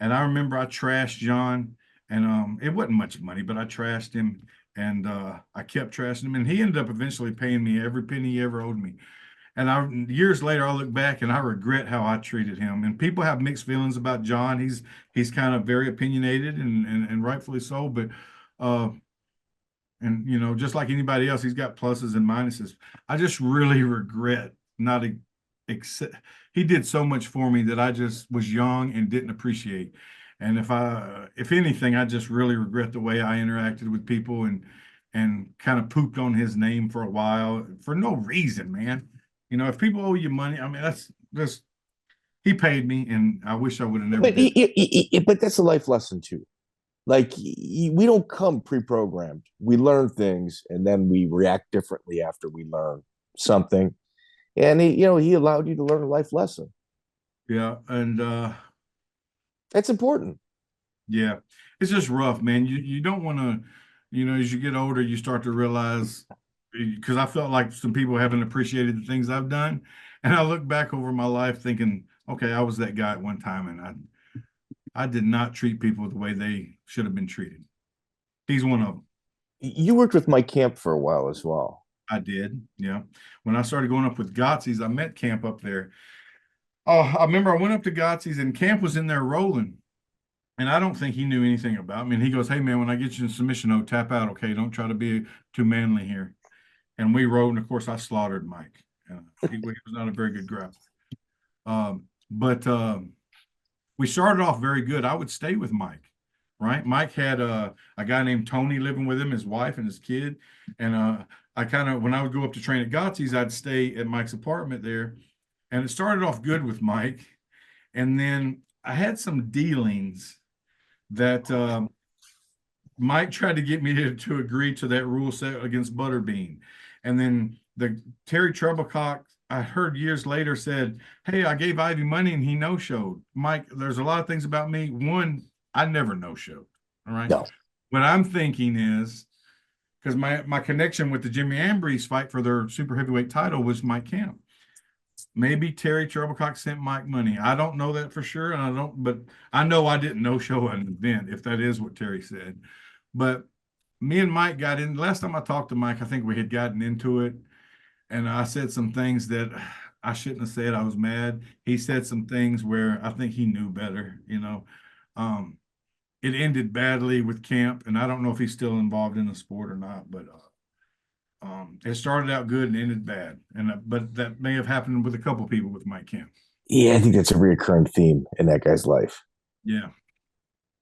And I remember I trashed John, and it wasn't much money, but I trashed him, and I kept trashing him. And he ended up eventually paying me every penny he ever owed me. And years later, I look back and I regret how I treated him. And people have mixed feelings about John. He's kind of very opinionated, and rightfully so. But and just like anybody else, he's got pluses and minuses. I just really regret not accept. He did so much for me that I just was young and didn't appreciate. And if anything, I just really regret the way I interacted with people and kind of pooped on his name for a while for no reason, man. If people owe you money, I mean, that's just, he paid me, and I wish I would have never did. But that's a life lesson too. Like, we don't come pre-programmed. We learn things, and then we react differently after we learn something. And he allowed you to learn a life lesson. Yeah, and that's important. Yeah, it's just rough, man. You don't want to, as you get older, you start to realize, because I felt like some people haven't appreciated the things I've done, and I look back over my life thinking, okay, I was that guy at one time, and I did not treat people the way they should have been treated. He's one of them. You worked with Mike Camp for a while as well. I did, yeah. When I started going up with Gotzi's, I met Camp up there. I remember I went up to Gotzi's, and Camp was in there rolling, and I don't think he knew anything about me. And he goes, "Hey, man, when I get you in submission, tap out, okay? Don't try to be too manly here." And we rode, and of course, I slaughtered Mike. He was not a very good grappler. But we started off very good. I would stay with Mike, right? Mike had a guy named Tony living with him, his wife and his kid. And when I would go up to train at Gotzi's, I'd stay at Mike's apartment there. And it started off good with Mike. And then I had some dealings that Mike tried to get me to agree to that rule set against Butterbean. And then Terry Trebilcock, I heard years later, said, "Hey, I gave Ivey money and he no-showed." Mike, there's a lot of things about me. One, I never no-showed. All right. No. What I'm thinking is, because my connection with the Jimmy Ambrose fight for their super heavyweight title was Mike Camp. Maybe Terry Trebilcock sent Mike money. I don't know that for sure, but I know I didn't no-show an event, if that is what Terry said. But me and Mike got in. Last time I talked to Mike, I think we had gotten into it. And I said some things that I shouldn't have said. I was mad. He said some things where I think he knew better, It ended badly with Camp, and I don't know if he's still involved in the sport or not, but It started out good and ended bad, but that may have happened with a couple people with Mike Kemp. Yeah, I think that's a recurring theme in that guy's life. Yeah.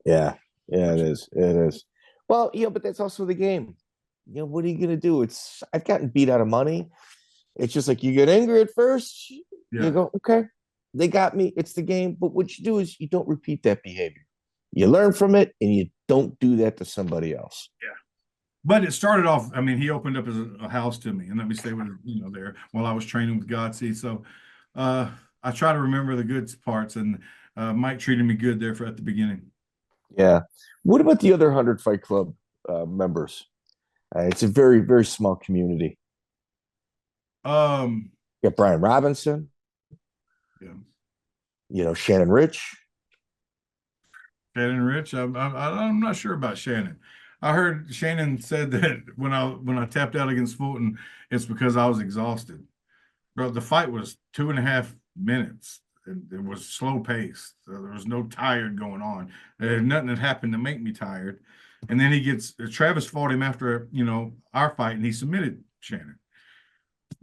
Yeah, it is. It is. Well, but that's also the game. What are you gonna do? I've gotten beat out of money. It's just like you get angry at first. You go, okay, they got me. It's the game. But what you do is you don't repeat that behavior. You learn from it, and you don't do that to somebody else. Yeah. But it started off, I mean, he opened up as a house to me and let me stay with there while I was training with Godsey. So I try to remember the good parts, and Mike treated me good there at the beginning. Yeah. What about the other 100 Fight Club members? It's a very, very small community. Yeah, Brian Robinson. Yeah. Shannon Rich. Shannon Rich. I'm not sure about Shannon. I heard Shannon said that when I tapped out against Fulton, it's because I was exhausted. Bro, the fight was 2.5 minutes. It was slow paced. So there was no tired going on. Nothing that happened to make me tired. And then Travis fought him after, our fight, and he submitted Shannon.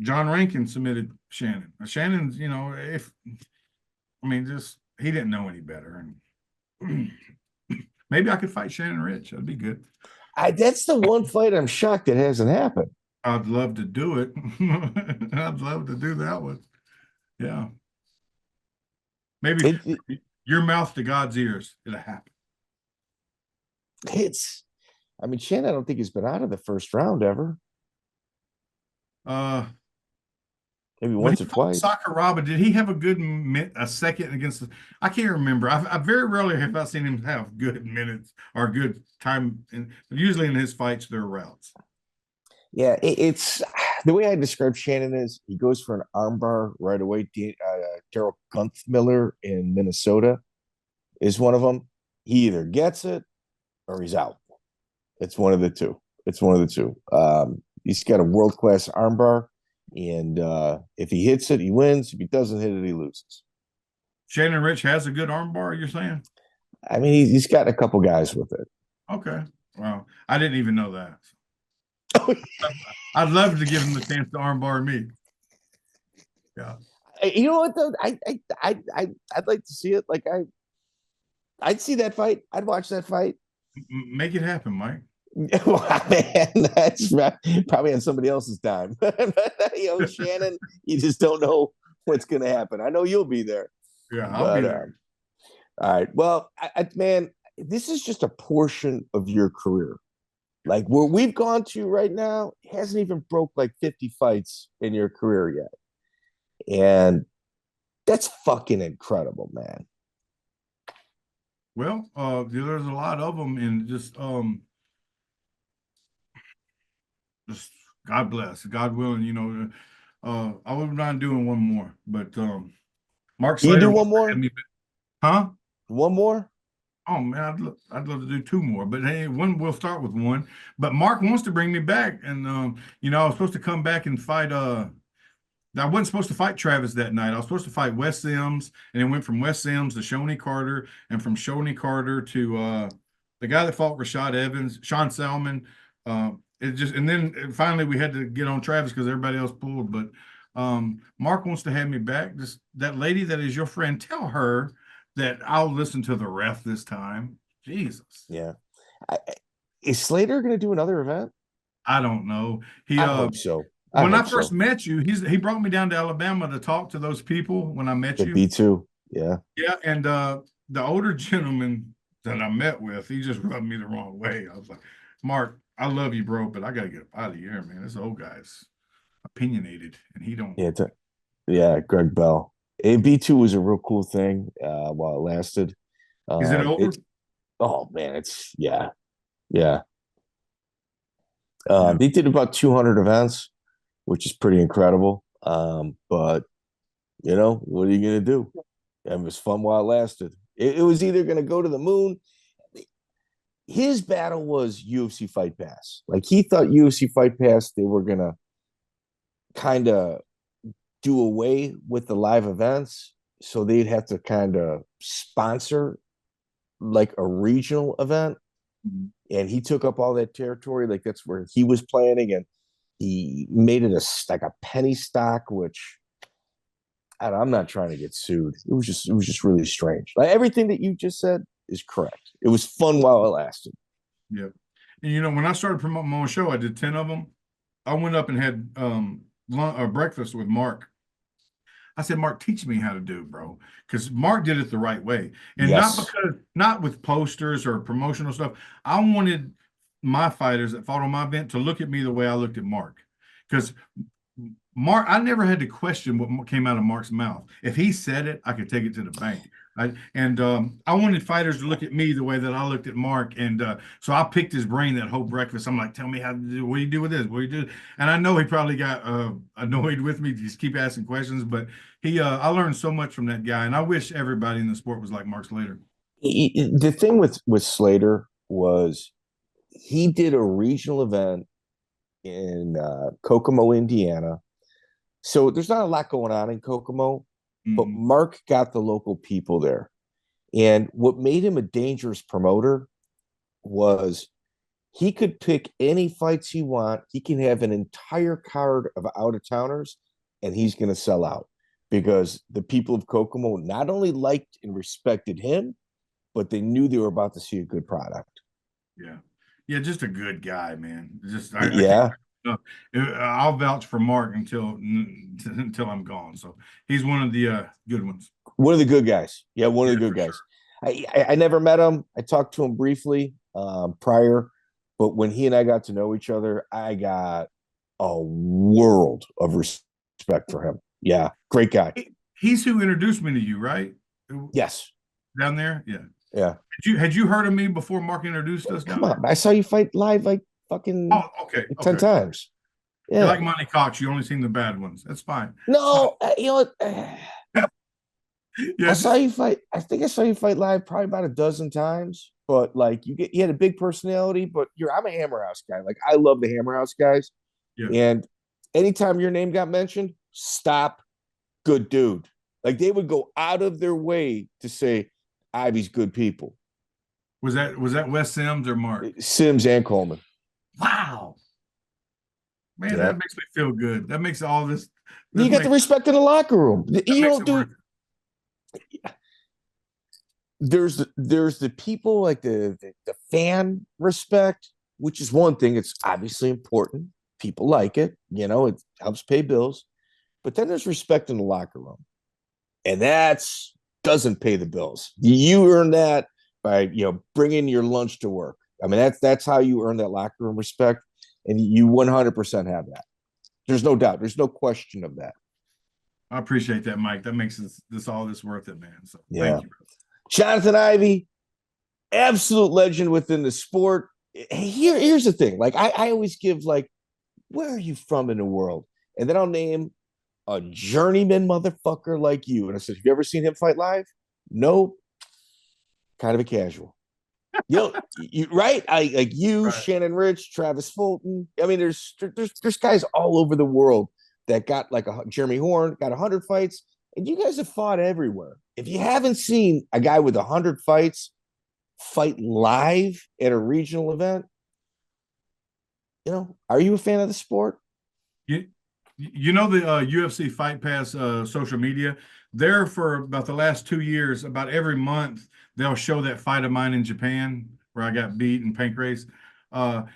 John Rankin submitted Shannon. Shannon's, he didn't know any better. And maybe I could fight Shannon Rich. That'd be good. That's the one fight I'm shocked it hasn't happened. I'd love to do it. I'd love to do that one. Yeah. Maybe your mouth to God's ears. It'll happen. Shannon, I don't think he's been out of the first round ever. Maybe once or twice. Sakuraba, did he have a second against I can't remember. I very rarely have I seen him have good minutes or good time. Usually in his fights, they're routes. Yeah, it's the way I describe Shannon is he goes for an armbar right away. Daryl Gunthmiller in Minnesota is one of them. He either gets it or he's out. It's one of the two. He's got a world-class armbar, and if he hits it, he wins. If he doesn't hit it, he loses. Shannon Rich has a good armbar, you're saying? He's got a couple guys with it. Okay. Wow. I didn't even know that. I'd love to give him the chance to armbar me. Yeah. You know what though? I'd like to see it. Like I'd see that fight. I'd watch that fight. Make it happen, Mike. Well, man, that's probably on somebody else's time. Shannon, you just don't know what's going to happen. I know you'll be there. Yeah, I'll be there. All right. Well, man, this is just a portion of your career. Like where we've gone to right now hasn't even broke like 50 fights in your career yet. And that's fucking incredible, man. Well, there's a lot of them, and just God bless, God willing, I wouldn't mind doing one more, but Mark Slater. You do one more? Huh? One more? Oh man, I'd love to do two more, but hey, we'll start with one. But Mark wants to bring me back, and I was supposed to come back and fight. I wasn't supposed to fight Travis that night. I was supposed to fight Wes Sims, and it went from Wes Sims to Shoney Carter, and from Shoney Carter to the guy that fought Rashad Evans, Sean Salmon. And then finally we had to get on Travis because everybody else pulled. But Mark wants to have me back. Just that lady that is your friend, tell her that I'll listen to the ref this time. Jesus. Yeah. Is Slater going to do another event? I don't know. I hope so. When I first met you, he brought me down to Alabama to talk to those people when I met you. B2. Yeah. Yeah. And the older gentleman that I met with, he just rubbed me the wrong way. I was like, Mark, I love you, bro, but I got to get out of here, man. This old guy's opinionated, and he don't. Yeah, Greg Bell. B2 was a real cool thing while it lasted. Is it over? Oh, man, yeah. They did about 200 events, which is pretty incredible. But, what are you going to do? It was fun while it lasted. It was either going to go to the moon. His battle was UFC Fight Pass. Like, he thought UFC Fight Pass, they were going to kind of do away with the live events. So they'd have to kind of sponsor like a regional event. Mm-hmm. And he took up all that territory. Like, that's where he was planning. And he made it like a penny stock, which I'm not trying to get sued. It was just really strange. Like everything that you just said is correct. It was fun while it lasted. Yeah. And when I started promoting my own show, I did 10 of them. I went up and had breakfast with Mark. I said, Mark, teach me how to do, bro. Because Mark did it the right way. And not with posters or promotional stuff. I wanted my fighters that fought on my event to look at me the way I looked at Mark. Because Mark, I never had to question what came out of Mark's mouth. If he said it, I could take it to the bank. I wanted fighters to look at me the way that I looked at Mark. And so I picked his brain that whole breakfast. I'm like, tell me how to do, what do you do with this? What do you do? And I know he probably got annoyed with me to just keep asking questions, but I learned so much from that guy. And I wish everybody in the sport was like Mark Slater. The thing with Slater was he did a regional event in Kokomo, Indiana. So there's not a lot going on in Kokomo, but Mark got the local people there. And what made him a dangerous promoter was he could pick any fights he want. He can have an entire card of out-of-towners, and he's going to sell out because the people of Kokomo not only liked and respected him, but they knew they were about to see a good product. Yeah. Yeah, just a good guy, man. I'll vouch for Mark until I'm gone. So he's one of the good ones. One of the good guys. Yeah, one of the good guys. Sure. I never met him. I talked to him briefly prior, but when he and I got to know each other, I got a world of respect for him. Yeah, great guy. He's who introduced me to you, right? Yes. Down there? Yeah. Yeah. Had you heard of me before Mark introduced us? Come on. I saw you fight live like fucking 10 times. Yeah. You're like Monte Cox. You only seen the bad ones. That's fine. No, you know what? I saw you fight. I think I saw you fight live probably about a dozen times. But like you had a big personality. But I'm a Hammer House guy. Like I love the Hammer House guys. Yeah. And anytime your name got mentioned, stop. Good dude. Like they would go out of their way to say Ivey's good people. Was that Wes Sims or Mark? Sims and Coleman. Wow. Man, that makes me feel good. That makes all this. You got the respect in the locker room. You don't do. There's the people like the fan respect, which is one thing. It's obviously important. People like it. It helps pay bills. But then there's respect in the locker room, and that's doesn't pay the bills. You earn that by bringing your lunch to work. I mean, that's how you earn that locker room respect, and you 100% have that. There's no doubt. There's no question of that. I appreciate that, Mike. That makes all this worth it, man. So thank you. Johnathan Ivey, absolute legend within the sport. Here's the thing. Like I always give like, where are you from in the world? And then I'll name a journeyman motherfucker like you. And I said, have you ever seen him fight live? No. Kind of a casual. Right? Like you, right. Shannon Rich, Travis Fulton. I mean, there's guys all over the world that got like Jeremy Horn, got 100 fights, and you guys have fought everywhere. If you haven't seen a guy with 100 fights fight live at a regional event, are you a fan of the sport? You know the UFC Fight Pass social media, there for about the last 2 years, about every month, they'll show that fight of mine in Japan where I got beat in pancrase. But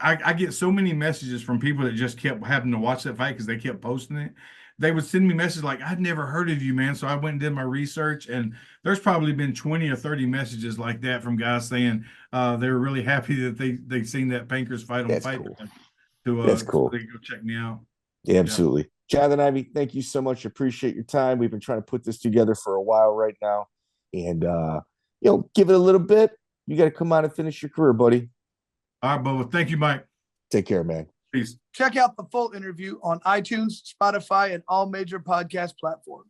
I get so many messages from people that just kept having to watch that fight because they kept posting it. They would send me messages like, I'd never heard of you, man. So I went and did my research, and there's probably been 20 or 30 messages like that from guys saying they were really happy that they've seen that pancrase fight on That's Fight cool. That's cool. So they can go check me out. Yeah, absolutely. Yeah. Johnathan Ivey, thank you so much. Appreciate your time. We've been trying to put this together for a while right now. And, give it a little bit. You got to come on and finish your career, buddy. All right, Bubba. Thank you, Mike. Take care, man. Peace. Check out the full interview on iTunes, Spotify, and all major podcast platforms.